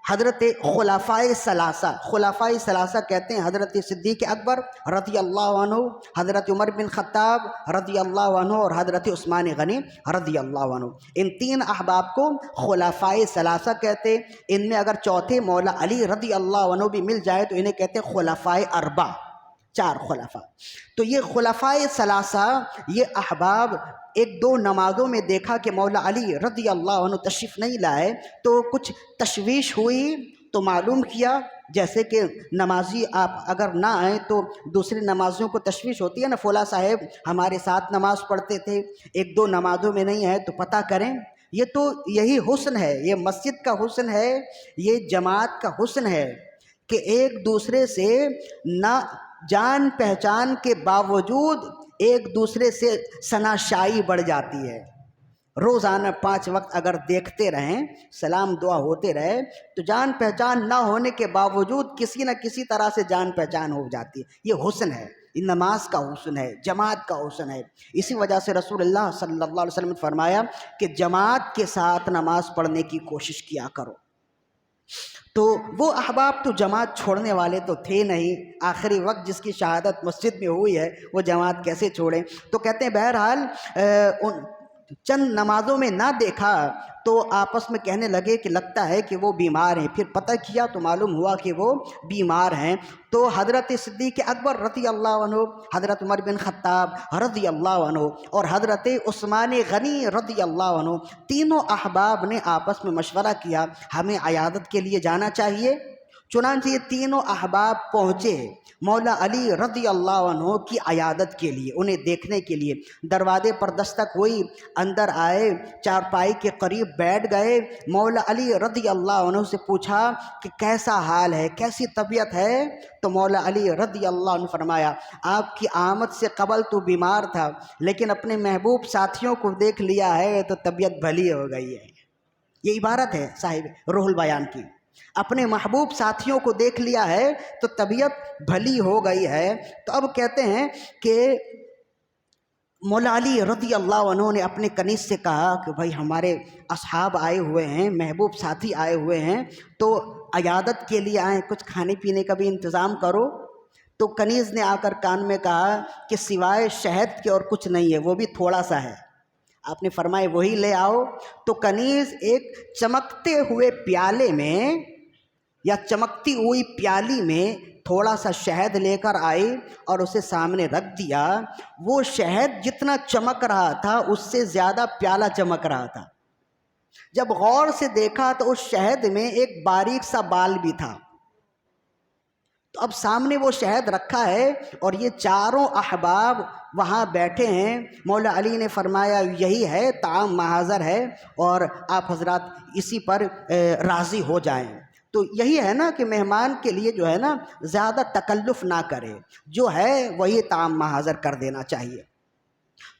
حضرت خلفائے ثلاثہ کہتے ہیں حضرت صدیق اکبر رضی اللہ عنہ، حضرت عمر بن خطاب رضی اللہ عنہ اور حضرت عثمان غنی رضی اللہ عنہ، ان تین احباب کو خلفائے ثلاثہ کہتے۔ ان میں اگر چوتھے مولا علی رضی اللہ عنہ بھی مل جائے تو انہیں کہتے ہیں خلفائے اربع، چار خلفاء۔ تو یہ خلفائے ثلاثہ یہ احباب ایک دو نمازوں میں دیکھا کہ مولا علی رضی اللہ عنہ تشریف نہیں لائے تو کچھ تشویش ہوئی، تو معلوم کیا، جیسے کہ نمازی آپ اگر نہ آئیں تو دوسری نمازیوں کو تشویش ہوتی ہے نا، فلاں صاحب ہمارے ساتھ نماز پڑھتے تھے، ایک دو نمازوں میں نہیں آئے تو پتہ کریں۔ یہ تو یہی حسن ہے، یہ مسجد کا حسن ہے، یہ جماعت کا حسن ہے کہ ایک دوسرے سے نہ جان پہچان کے باوجود ایک دوسرے سے ثناشائی بڑھ جاتی ہے۔ روزانہ 5 وقت اگر دیکھتے رہیں، سلام دعا ہوتے رہے تو جان پہچان نہ ہونے کے باوجود کسی نہ کسی طرح سے جان پہچان ہو جاتی ہے۔ یہ حسن ہے، نماز کا حسن ہے، جماعت کا حسن ہے۔ اسی وجہ سے رسول اللہ صلی اللہ علیہ وسلم نے فرمایا کہ جماعت کے ساتھ نماز پڑھنے کی کوشش کیا کرو۔ تو وہ احباب تو جماعت چھوڑنے والے تو تھے نہیں، آخری وقت جس کی شہادت مسجد میں ہوئی ہے وہ جماعت کیسے چھوڑیں؟ تو کہتے ہیں بہرحال چند نمازوں میں نہ دیکھا تو آپس میں کہنے لگے کہ لگتا ہے کہ وہ بیمار ہیں، پھر پتہ کیا تو معلوم ہوا کہ وہ بیمار ہیں۔ تو حضرت صدیق اکبر رضی اللہ عنہ، حضرت عمر بن خطاب رضی اللہ عنہ اور حضرت عثمان غنی رضی اللہ عنہ، تینوں احباب نے آپس میں مشورہ کیا ہمیں عیادت کے لیے جانا چاہیے۔ چنانچہ یہ تینوں احباب پہنچے مولا علی رضی اللہ عنہ کی عیادت کے لیے، انہیں دیکھنے کے لیے۔ دروازے پر دستک ہوئی، اندر آئے، چارپائی کے قریب بیٹھ گئے، مولا علی رضی اللہ عنہ سے پوچھا کہ کیسا حال ہے، کیسی طبیعت ہے؟ تو مولا علی رضی اللہ عنہ فرمایا آپ کی آمد سے قبل تو بیمار تھا، لیکن اپنے محبوب ساتھیوں کو دیکھ لیا ہے تو طبیعت بھلی ہو گئی ہے۔ یہ عبارت ہے صاحب روح البیان کی، اپنے محبوب ساتھیوں کو دیکھ لیا ہے تو طبیعت بھلی ہو گئی ہے۔ تو اب کہتے ہیں کہ مولا علی رضی اللہ عنہ نے اپنے کنیز سے کہا کہ بھائی ہمارے اصحاب آئے ہوئے ہیں، محبوب ساتھی آئے ہوئے ہیں، تو عیادت کے لیے آئیں، کچھ کھانے پینے کا بھی انتظام کرو۔ تو کنیز نے آ کر کان میں کہا کہ سوائے شہد کے اور کچھ نہیں ہے، وہ بھی تھوڑا سا ہے۔ آپ نے فرمایا وہی لے آؤ۔ تو کنیز ایک چمکتے ہوئے پیالے میں یا چمکتی ہوئی پیالی میں تھوڑا سا شہد لے کر آئی اور اسے سامنے رکھ دیا۔ وہ شہد جتنا چمک رہا تھا اس سے زیادہ پیالہ چمک رہا تھا۔ جب غور سے دیکھا تو اس شہد میں ایک باریک سا بال بھی تھا. تو اب سامنے وہ شہد رکھا ہے اور یہ چاروں احباب وہاں بیٹھے ہیں. مولا علی نے فرمایا یہی ہے طعام محاضر ہے اور آپ حضرات اسی پر راضی ہو جائیں. تو یہی ہے نا کہ مہمان کے لیے جو ہے نا زیادہ تکلف نہ کرے، جو ہے وہی طعام محاضر کر دینا چاہیے.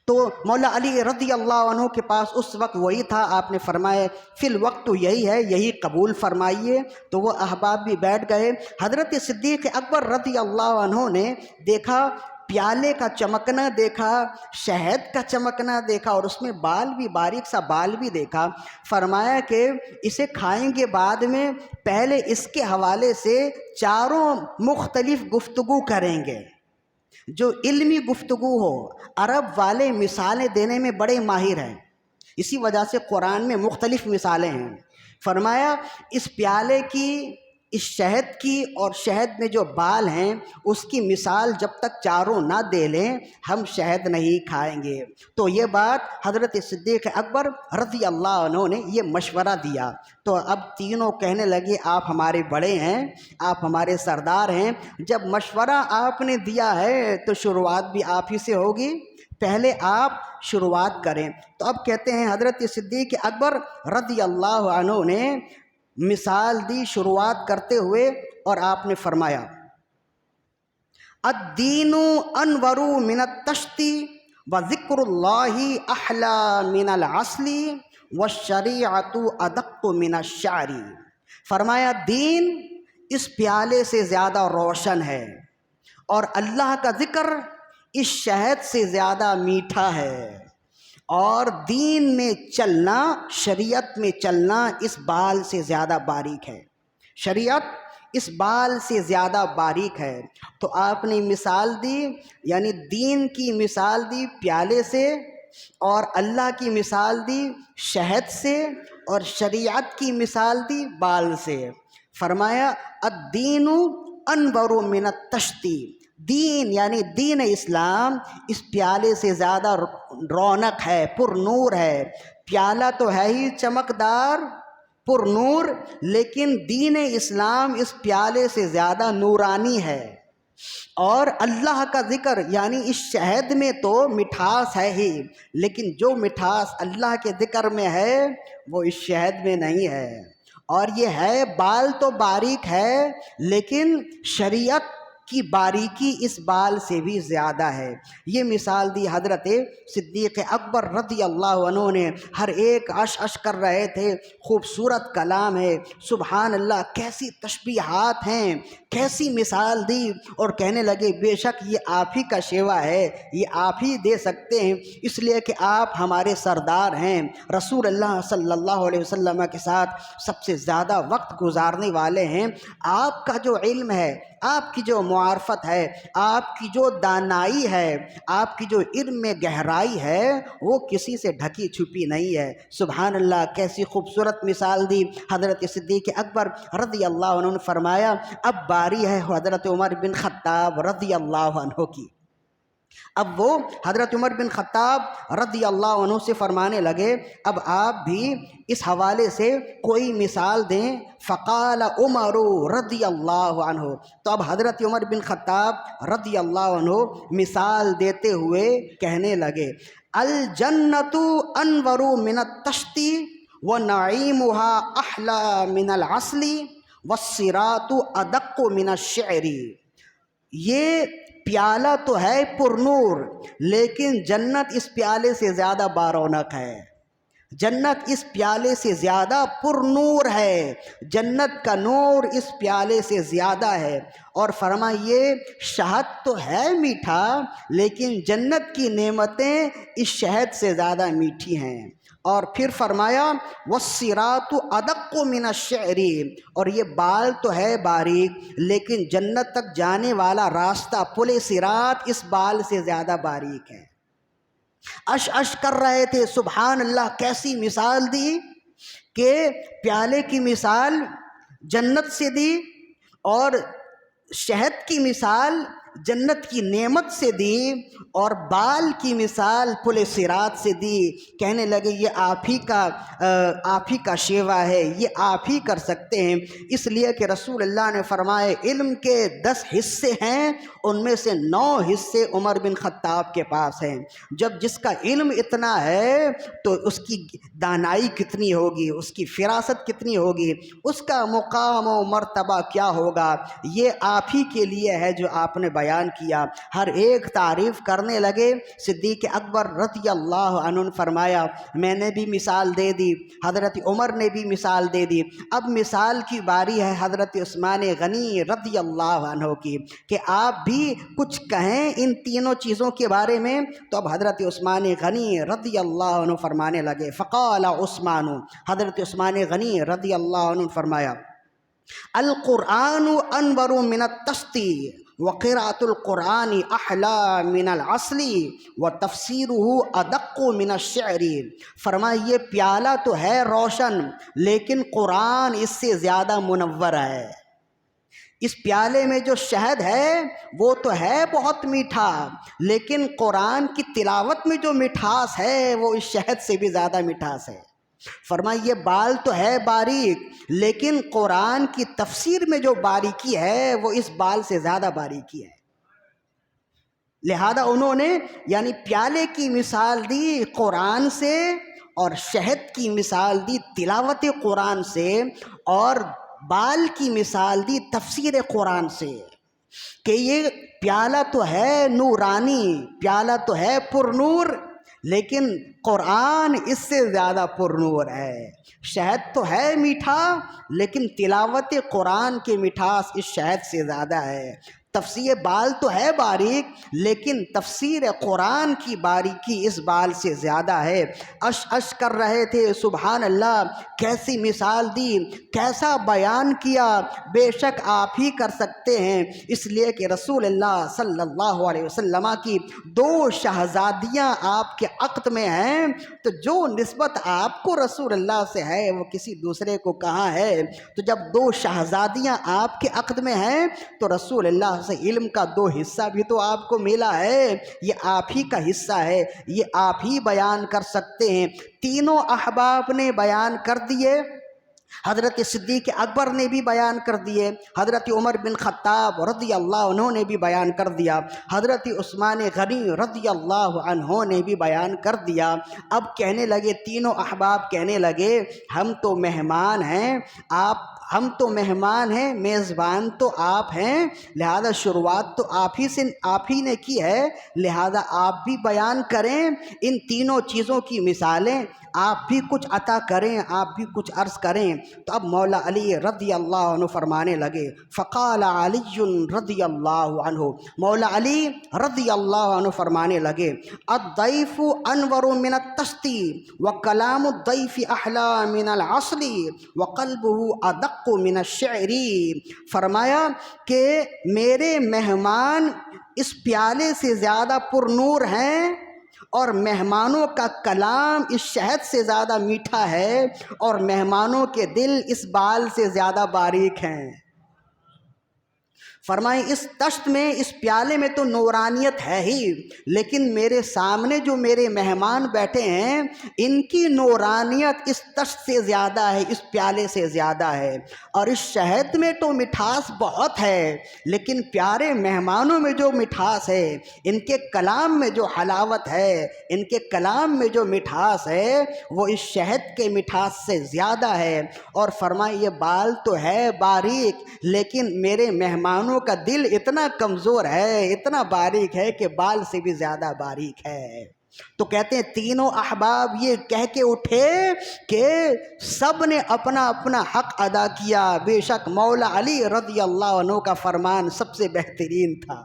تو مولا علی رضی اللہ عنہ کے پاس اس وقت وہی تھا. آپ نے فرمایا فی الوقت تو یہی ہے، یہی قبول فرمائیے. تو وہ احباب بھی بیٹھ گئے. حضرت صدیق اکبر رضی اللہ عنہ نے دیکھا، پیالے کا چمکنا دیکھا، شہد کا چمکنا دیکھا اور اس میں بال بھی، باریک سا بال بھی دیکھا. فرمایا کہ اسے کھائیں گے بعد میں، پہلے اس کے حوالے سے چاروں مختلف گفتگو کریں گے، جو علمی گفتگو ہو. عرب والے مثالیں دینے میں بڑے ماہر ہیں، اسی وجہ سے قرآن میں مختلف مثالیں ہیں. فرمایا اس پیالے کی، اس شہد کی اور شہد میں جو بال ہیں اس کی مثال جب تک چاروں نہ دے لیں ہم شہد نہیں کھائیں گے. تو یہ بات حضرت صدیق اکبر رضی اللہ عنہ نے یہ مشورہ دیا. تو اب تینوں کہنے لگے آپ ہمارے بڑے ہیں، آپ ہمارے سردار ہیں، جب مشورہ آپ نے دیا ہے تو شروعات بھی آپ ہی سے ہوگی، پہلے آپ شروعات کریں. تو اب کہتے ہیں حضرت صدیق اکبر رضی اللہ عنہ نے مثال دی شروعات کرتے ہوئے اور آپ نے فرمایا الدین انور من التشتی وذکر اللہ احلی من العسل والشریعۃ ادق من الشعر. فرمایا دین اس پیالے سے زیادہ روشن ہے اور اللہ کا ذکر اس شہد سے زیادہ میٹھا ہے، اور دین میں چلنا، شریعت میں چلنا اس بال سے زیادہ باریک ہے، شریعت اس بال سے زیادہ باریک ہے. تو آپ نے مثال دی، یعنی دین کی مثال دی پیالے سے، اور اللہ کی مثال دی شہد سے، اور شریعت کی مثال دی بال سے. فرمایا الدین انور من التشتی، دین یعنی دین اسلام اس پیالے سے زیادہ رونق ہے، پر نور ہے. پیالہ تو ہے ہی چمکدار، پر نور، لیکن دین اسلام اس پیالے سے زیادہ نورانی ہے. اور اللہ کا ذکر یعنی اس شہد میں تو مٹھاس ہے ہی، لیکن جو مٹھاس اللہ کے ذکر میں ہے وہ اس شہد میں نہیں ہے. اور یہ ہے بال تو باریک ہے لیکن شریعت کی باریکی اس بال سے بھی زیادہ ہے. یہ مثال دی حضرت صدیق اکبر رضی اللہ عنہ نے. ہر ایک عش کر رہے تھے، خوبصورت کلام ہے، سبحان اللہ، کیسی تشبیہات ہیں، کیسی مثال دی، اور کہنے لگے بے شک یہ آپ ہی کا شیوا ہے، یہ آپ ہی دے سکتے ہیں، اس لیے کہ آپ ہمارے سردار ہیں، رسول اللہ صلی اللہ علیہ وسلم کے ساتھ سب سے زیادہ وقت گزارنے والے ہیں. آپ کا جو علم ہے، آپ کی جو معرفت ہے، آپ کی جو دانائی ہے، آپ کی جو علم میں گہرائی ہے وہ کسی سے ڈھکی چھپی نہیں ہے. سبحان اللہ، کیسی خوبصورت مثال دی حضرت صدیق اکبر رضی اللہ عنہ نے. فرمایا اب باری ہے حضرت عمر بن خطاب رضی اللہ عنہ کی. اب وہ حضرت عمر بن خطاب رضی اللہ عنہ سے فرمانے لگے اب آپ بھی اس حوالے سے کوئی مثال دیں. فقال عمر رضی اللہ عنہ، تو اب حضرت عمر بن خطاب رضی اللہ عنہ مثال دیتے ہوئے کہنے لگے الجنت انور من التشتی ونعیمها احلی من العسل والصراط ادق من الشعر. یہ پیالہ تو ہے پر نور، لیکن جنت اس پیالے سے زیادہ بارونق ہے، جنت اس پیالے سے زیادہ پر نور ہے، جنت کا نور اس پیالے سے زیادہ ہے. اور فرمائیے شہد تو ہے میٹھا لیکن جنت کی نعمتیں اس شہد سے زیادہ میٹھی ہیں. اور پھر فرمایا والصراط ادق من الشعر، اور یہ بال تو ہے باریک لیکن جنت تک جانے والا راستہ پل صراط اس بال سے زیادہ باریک ہے. اش کر رہے تھے. سبحان اللہ، کیسی مثال دی کہ پیالے کی مثال جنت سے دی اور شہد کی مثال جنت کی نعمت سے دی اور بال کی مثال پل صراط سے دی. کہنے لگے یہ آپ ہی کا شیوا ہے، یہ آپ ہی کر سکتے ہیں. اس لیے کہ رسول اللہ نے فرمائے علم کے 10 حصے ہیں، ان میں سے 9 حصے عمر بن خطاب کے پاس ہیں. جب جس کا علم اتنا ہے تو اس کی دانائی کتنی ہوگی، اس کی فراست کتنی ہوگی، اس کا مقام و مرتبہ کیا ہوگا. یہ آپ ہی کے لیے ہے جو آپ نے بیان کیا. ہر ایک تعریف کرنے لگے. صدیق اکبر رضی اللہ عنہ نے فرمایا میں نے بھی مثال دے دی، حضرت عمر نے بھی مثال دے دی. اب مثال کی باری ہے حضرت عثمان غنی رضی اللہ عنہ کی کہ آپ بھی کچھ کہیں ان تینوں چیزوں کے بارے میں. تو اب حضرت عثمان غنی رضی اللہ عنہ فرمانے لگے. فقال عثمان، حضرت عثمان غنی رضی اللہ عنہ فرمایا القرآن انور من التسطی وقراءة القرآن احلا من العسل وتفسیرہ ادق من الشعر. فرمایا یہ پیالہ تو ہے روشن لیکن قرآن اس سے زیادہ منور ہے. اس پیالے میں جو شہد ہے وہ تو ہے بہت میٹھا، لیکن قرآن کی تلاوت میں جو مٹھاس ہے وہ اس شہد سے بھی زیادہ مٹھاس ہے. فرمایا یہ بال تو ہے باریک لیکن قرآن کی تفسیر میں جو باریکی ہے وہ اس بال سے زیادہ باریکی ہے. لہذا انہوں نے یعنی پیالے کی مثال دی قرآن سے اور شہد کی مثال دی تلاوت قرآن سے اور بال کی مثال دی تفسیر قرآن سے کہ یہ پیالہ تو ہے نورانی، پیالہ تو ہے پر نور، لیکن قرآن اس سے زیادہ پر نور ہے. شہد تو ہے میٹھا لیکن تلاوت قرآن کی مٹھاس اس شہد سے زیادہ ہے. تفسیر بال تو ہے باریک لیکن تفسیر قرآن کی باریکی اس بال سے زیادہ ہے. اش کر رہے تھے سبحان اللہ، کیسی مثال دی، کیسا بیان کیا. بے شک آپ ہی کر سکتے ہیں، اس لیے کہ رسول اللہ صلی اللہ علیہ وسلم کی 2 شہزادیاں آپ کے عقد میں ہیں، تو جو نسبت آپ کو رسول اللہ سے ہے وہ کسی دوسرے کو کہاں ہے. تو جب 2 شہزادیاں آپ کے عقد میں ہیں تو رسول اللہ سے علم کا 2 حصہ بھی تو آپ کو ملا ہے. یہ آپ ہی کا حصہ ہے، یہ آپ ہی بیان کر سکتے ہیں. تینوں احباب نے بیان کر دیے. حضرت صدیق اکبر نے بھی بیان کر دیے، حضرت عمر بن خطاب رضی اللہ عنہ نے بھی بیان کر دیا، حضرت عثمان غنی رضی اللہ عنہ نے بھی بیان کر دیا. اب کہنے لگے تینوں احباب کہنے لگے ہم تو مہمان ہیں، ہم تو مہمان ہیں، میزبان تو آپ ہیں، لہذا شروعات تو آپ ہی نے کی ہے، لہذا آپ بھی بیان کریں ان تینوں چیزوں کی مثالیں، آپ بھی کچھ عطا کریں، آپ بھی کچھ عرض کریں. تو اب مولا علی رضی اللہ عنہ فرمانے لگے. فقال علی رضی اللہ عنہ، مولا علی رضی اللہ عنہ فرمانے لگے الضیف انور من التسطی وکلام الضیف احلا من العسل وقلبہ ادق من الشعر. فرمایا کہ میرے مہمان اس پیالے سے زیادہ پر نور ہیں اور مہمانوں کا کلام اس شہد سے زیادہ میٹھا ہے اور مہمانوں کے دل اس بال سے زیادہ باریک ہیں. فرمائیں اس تشت میں، اس پیالے میں تو نورانیت ہے ہی، لیکن میرے سامنے جو میرے مہمان بیٹھے ہیں ان کی نورانیت اس تشت سے زیادہ ہے، اس پیالے سے زیادہ ہے. اور اس شہد میں تو مٹھاس بہت ہے لیکن پیارے مہمانوں میں جو مٹھاس ہے، ان کے کلام میں جو حلاوت ہے، ان کے کلام میں جو مٹھاس ہے وہ اس شہد کے مٹھاس سے زیادہ ہے. اور فرمائیں یہ بال تو ہے باریک لیکن میرے مہمانوں کا دل اتنا کمزور ہے، اتنا باریک ہے کہ بال سے بھی زیادہ باریک ہے. تو کہتے ہیں تینوں احباب یہ کہہ کے اٹھے کہ سب نے اپنا اپنا حق ادا کیا. بے شک مولا علی رضی اللہ عنہ کا فرمان سب سے بہترین تھا.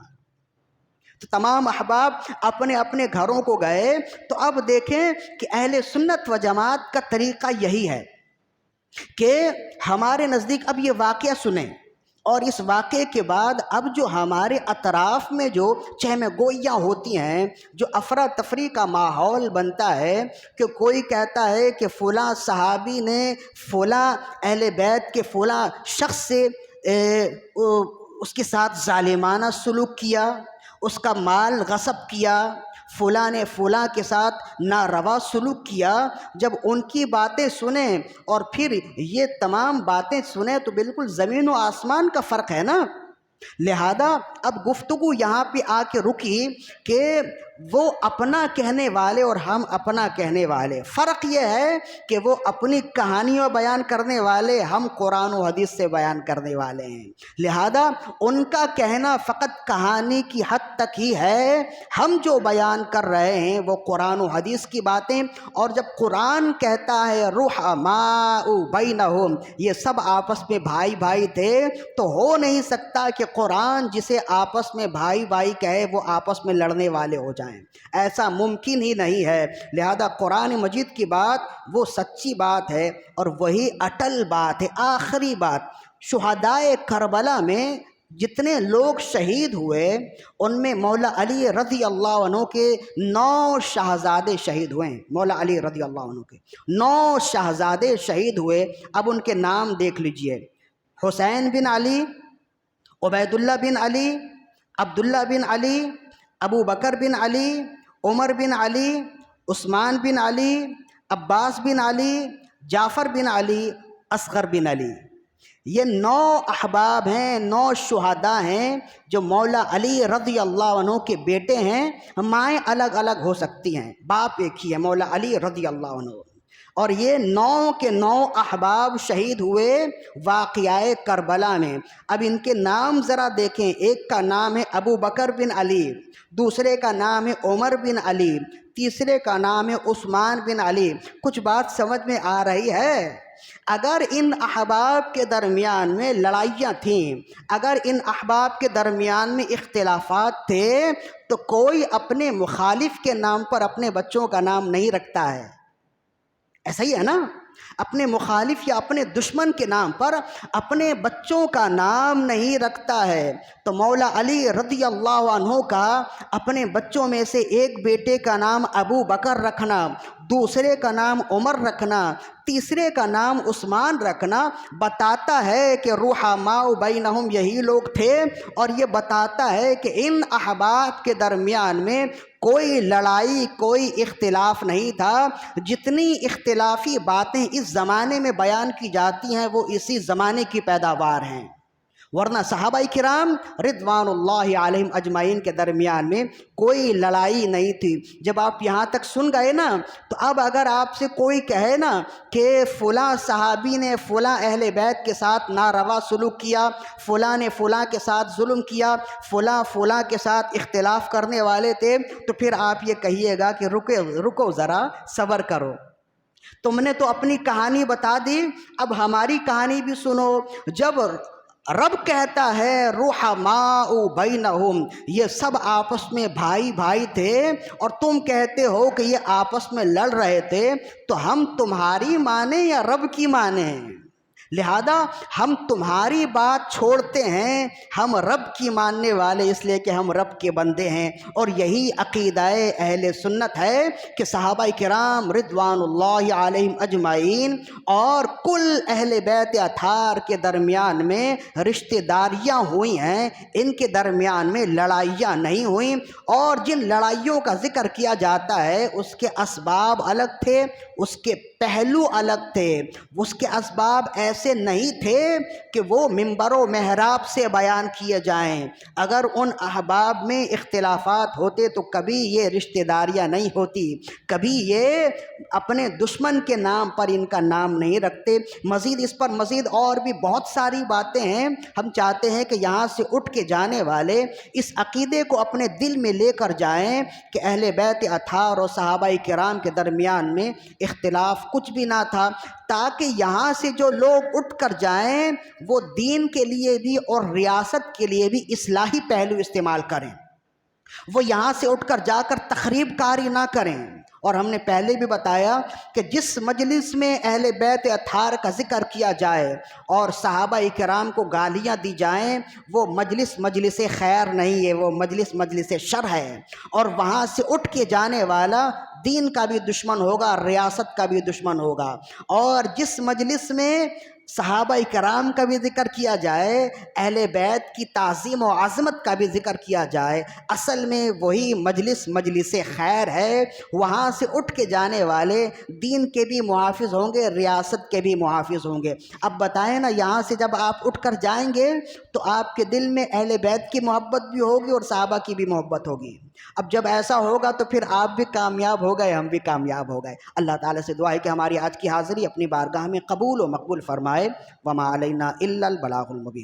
تو تمام احباب اپنے اپنے گھروں کو گئے. تو اب دیکھیں کہ اہل سنت و جماعت کا طریقہ یہی ہے کہ ہمارے نزدیک اب یہ واقعہ سنیں اور اس واقعے کے بعد اب جو ہمارے اطراف میں جو چہمہ گوئیاں ہوتی ہیں، جو افراتفری کا ماحول بنتا ہے کہ کوئی کہتا ہے کہ فلاں صحابی نے فلاں اہل بیت کے فلاں شخص سے اس کے ساتھ ظالمانہ سلوک کیا، اس کا مال غصب کیا، فلاں نے فلاں کے ساتھ ناروا سلوک کیا، جب ان کی باتیں سنیں اور پھر یہ تمام باتیں سنیں تو بالکل زمین و آسمان کا فرق ہے نا۔ لہذا اب گفتگو یہاں پہ آ کے رکی کہ وہ اپنا کہنے والے اور ہم اپنا کہنے والے، فرق یہ ہے کہ وہ اپنی کہانیوں بیان کرنے والے، ہم قرآن و حدیث سے بیان کرنے والے ہیں۔ لہذا ان کا کہنا فقط کہانی کی حد تک ہی ہے، ہم جو بیان کر رہے ہیں وہ قرآن و حدیث کی باتیں۔ اور جب قرآن کہتا ہے رحماء بینہم، یہ سب آپس میں بھائی بھائی تھے، تو ہو نہیں سکتا کہ قرآن جسے آپس میں بھائی بھائی کہے وہ آپس میں لڑنے والے ہو جائیں، ایسا ممکن ہی نہیں ہے۔ لہذا قرآن مجید کی بات وہ سچی بات ہے اور وہی اٹل بات ہے، آخری بات۔ شہدائے کربلا میں جتنے لوگ شہید ہوئے ان میں مولا علی رضی اللہ عنہ کے 9 شہزادے شہید ہوئے ہیں۔ مولا علی رضی اللہ عنہ کے 9 شہزادے شہید ہوئے۔ اب ان کے نام دیکھ لیجئے: حسین بن علی، عبید اللہ بن علی، عبداللہ بن علی، ابو بکر بن علی، عمر بن علی، عثمان بن علی، عباس بن علی، جعفر بن علی، اصغر بن علی۔ یہ 9 احباب ہیں، 9 شہداء ہیں جو مولا علی رضی اللہ عنہ کے بیٹے ہیں۔ مائیں الگ الگ ہو سکتی ہیں، باپ ایک ہی ہے، مولا علی رضی اللہ عنہ۔ اور یہ 9 کے 9 احباب شہید ہوئے واقعہ کربلا میں۔ اب ان کے نام ذرا دیکھیں، ایک کا نام ہے ابو بکر بن علی، دوسرے کا نام ہے عمر بن علی، تیسرے کا نام ہے عثمان بن علی۔ کچھ بات سمجھ میں آ رہی ہے؟ اگر ان احباب کے درمیان میں لڑائیاں تھیں، اگر ان احباب کے درمیان میں اختلافات تھے، تو کوئی اپنے مخالف کے نام پر اپنے بچوں کا نام نہیں رکھتا ہے، ایسا ہی ہے نا؟ اپنے مخالف یا اپنے دشمن کے نام پر اپنے بچوں کا نام نہیں رکھتا ہے۔ تو مولا علی رضی اللہ عنہ کا اپنے بچوں میں سے ایک بیٹے کا نام ابو بکر رکھنا، دوسرے کا نام عمر رکھنا، تیسرے کا نام عثمان رکھنا بتاتا ہے کہ رحماء بینہم یہی لوگ تھے، اور یہ بتاتا ہے کہ ان احباب کے درمیان میں کوئی لڑائی، کوئی اختلاف نہیں تھا۔ جتنی اختلافی باتیں اس زمانے میں بیان کی جاتی ہیں وہ اسی زمانے کی پیداوار ہیں، ورنہ صحابہ کرام رضوان اللہ علیہم اجمعین کے درمیان میں کوئی لڑائی نہیں تھی۔ جب آپ یہاں تک سن گئے نا، تو اب اگر آپ سے کوئی کہے نا کہ فلاں صحابی نے فلاں اہل بیت کے ساتھ ناروا سلوک کیا، فلاں نے فلاں کے ساتھ ظلم کیا، فلاں فلاں کے ساتھ اختلاف کرنے والے تھے، تو پھر آپ یہ کہیے گا کہ رکو ذرا، صبر کرو، تم نے تو اپنی کہانی بتا دی، اب ہماری کہانی بھی سنو۔ جب رب کہتا ہے رحماء بینہم، یہ سب آپس میں بھائی بھائی تھے، اور تم کہتے ہو کہ یہ آپس میں لڑ رہے تھے، تو ہم تمہاری مانیں یا رب کی مانیں؟ لہذا ہم تمہاری بات چھوڑتے ہیں، ہم رب کی ماننے والے، اس لیے کہ ہم رب کے بندے ہیں۔ اور یہی عقیدہ اہل سنت ہے کہ صحابہ کرام رضوان اللہ علیہم اجمعین اور کل اہل بیت اطہار کے درمیان میں رشتہ داریاں ہوئی ہیں، ان کے درمیان میں لڑائیاں نہیں ہوئیں۔ اور جن لڑائیوں کا ذکر کیا جاتا ہے اس کے اسباب الگ تھے، اس کے پہلو الگ تھے، اس کے اسباب ایسے نہیں تھے کہ وہ منبر و محراب سے بیان کیے جائیں۔ اگر ان احباب میں اختلافات ہوتے تو کبھی یہ رشتہ داریاں نہیں ہوتی، کبھی یہ اپنے دشمن کے نام پر ان کا نام نہیں رکھتے۔ مزید اس پر مزید اور بھی بہت ساری باتیں ہیں، ہم چاہتے ہیں کہ یہاں سے اٹھ کے جانے والے اس عقیدے کو اپنے دل میں لے کر جائیں کہ اہل بیت اطہار اور صحابہ کرام کے درمیان میں اختلاف کچھ بھی نہ تھا، تاکہ یہاں سے جو لوگ اٹھ کر جائیں وہ دین کے لیے بھی اور ریاست کے لیے بھی اصلاحی پہلو استعمال کریں، وہ یہاں سے اٹھ کر جا کر تخریب کاری نہ کریں۔ اور ہم نے پہلے بھی بتایا کہ جس مجلس میں اہل بیت اطہار کا ذکر کیا جائے اور صحابہ کرام کو گالیاں دی جائیں، وہ مجلس مجلس خیر نہیں ہے، وہ مجلس شر ہے، اور وہاں سے اٹھ کے جانے والا دین کا بھی دشمن ہوگا، ریاست کا بھی دشمن ہوگا۔ اور جس مجلس میں صحابہ کرام کا بھی ذکر کیا جائے، اہل بیت کی تعظیم و عظمت کا بھی ذکر کیا جائے، اصل میں وہی مجلس خیر ہے۔ وہاں سے اٹھ کے جانے والے دین کے بھی محافظ ہوں گے، ریاست کے بھی محافظ ہوں گے۔ اب بتائیں نا، یہاں سے جب آپ اٹھ کر جائیں گے تو آپ کے دل میں اہل بیت کی محبت بھی ہوگی اور صحابہ کی بھی محبت ہوگی۔ اب جب ایسا ہوگا تو پھر آپ بھی کامیاب ہو گئے، ہم بھی کامیاب ہو گئے۔ اللہ تعالیٰ سے دعا ہے کہ ہماری آج کی حاضری اپنی بارگاہ میں قبول و مقبول فرمائے۔ وما علینا الا البلاغ المبین۔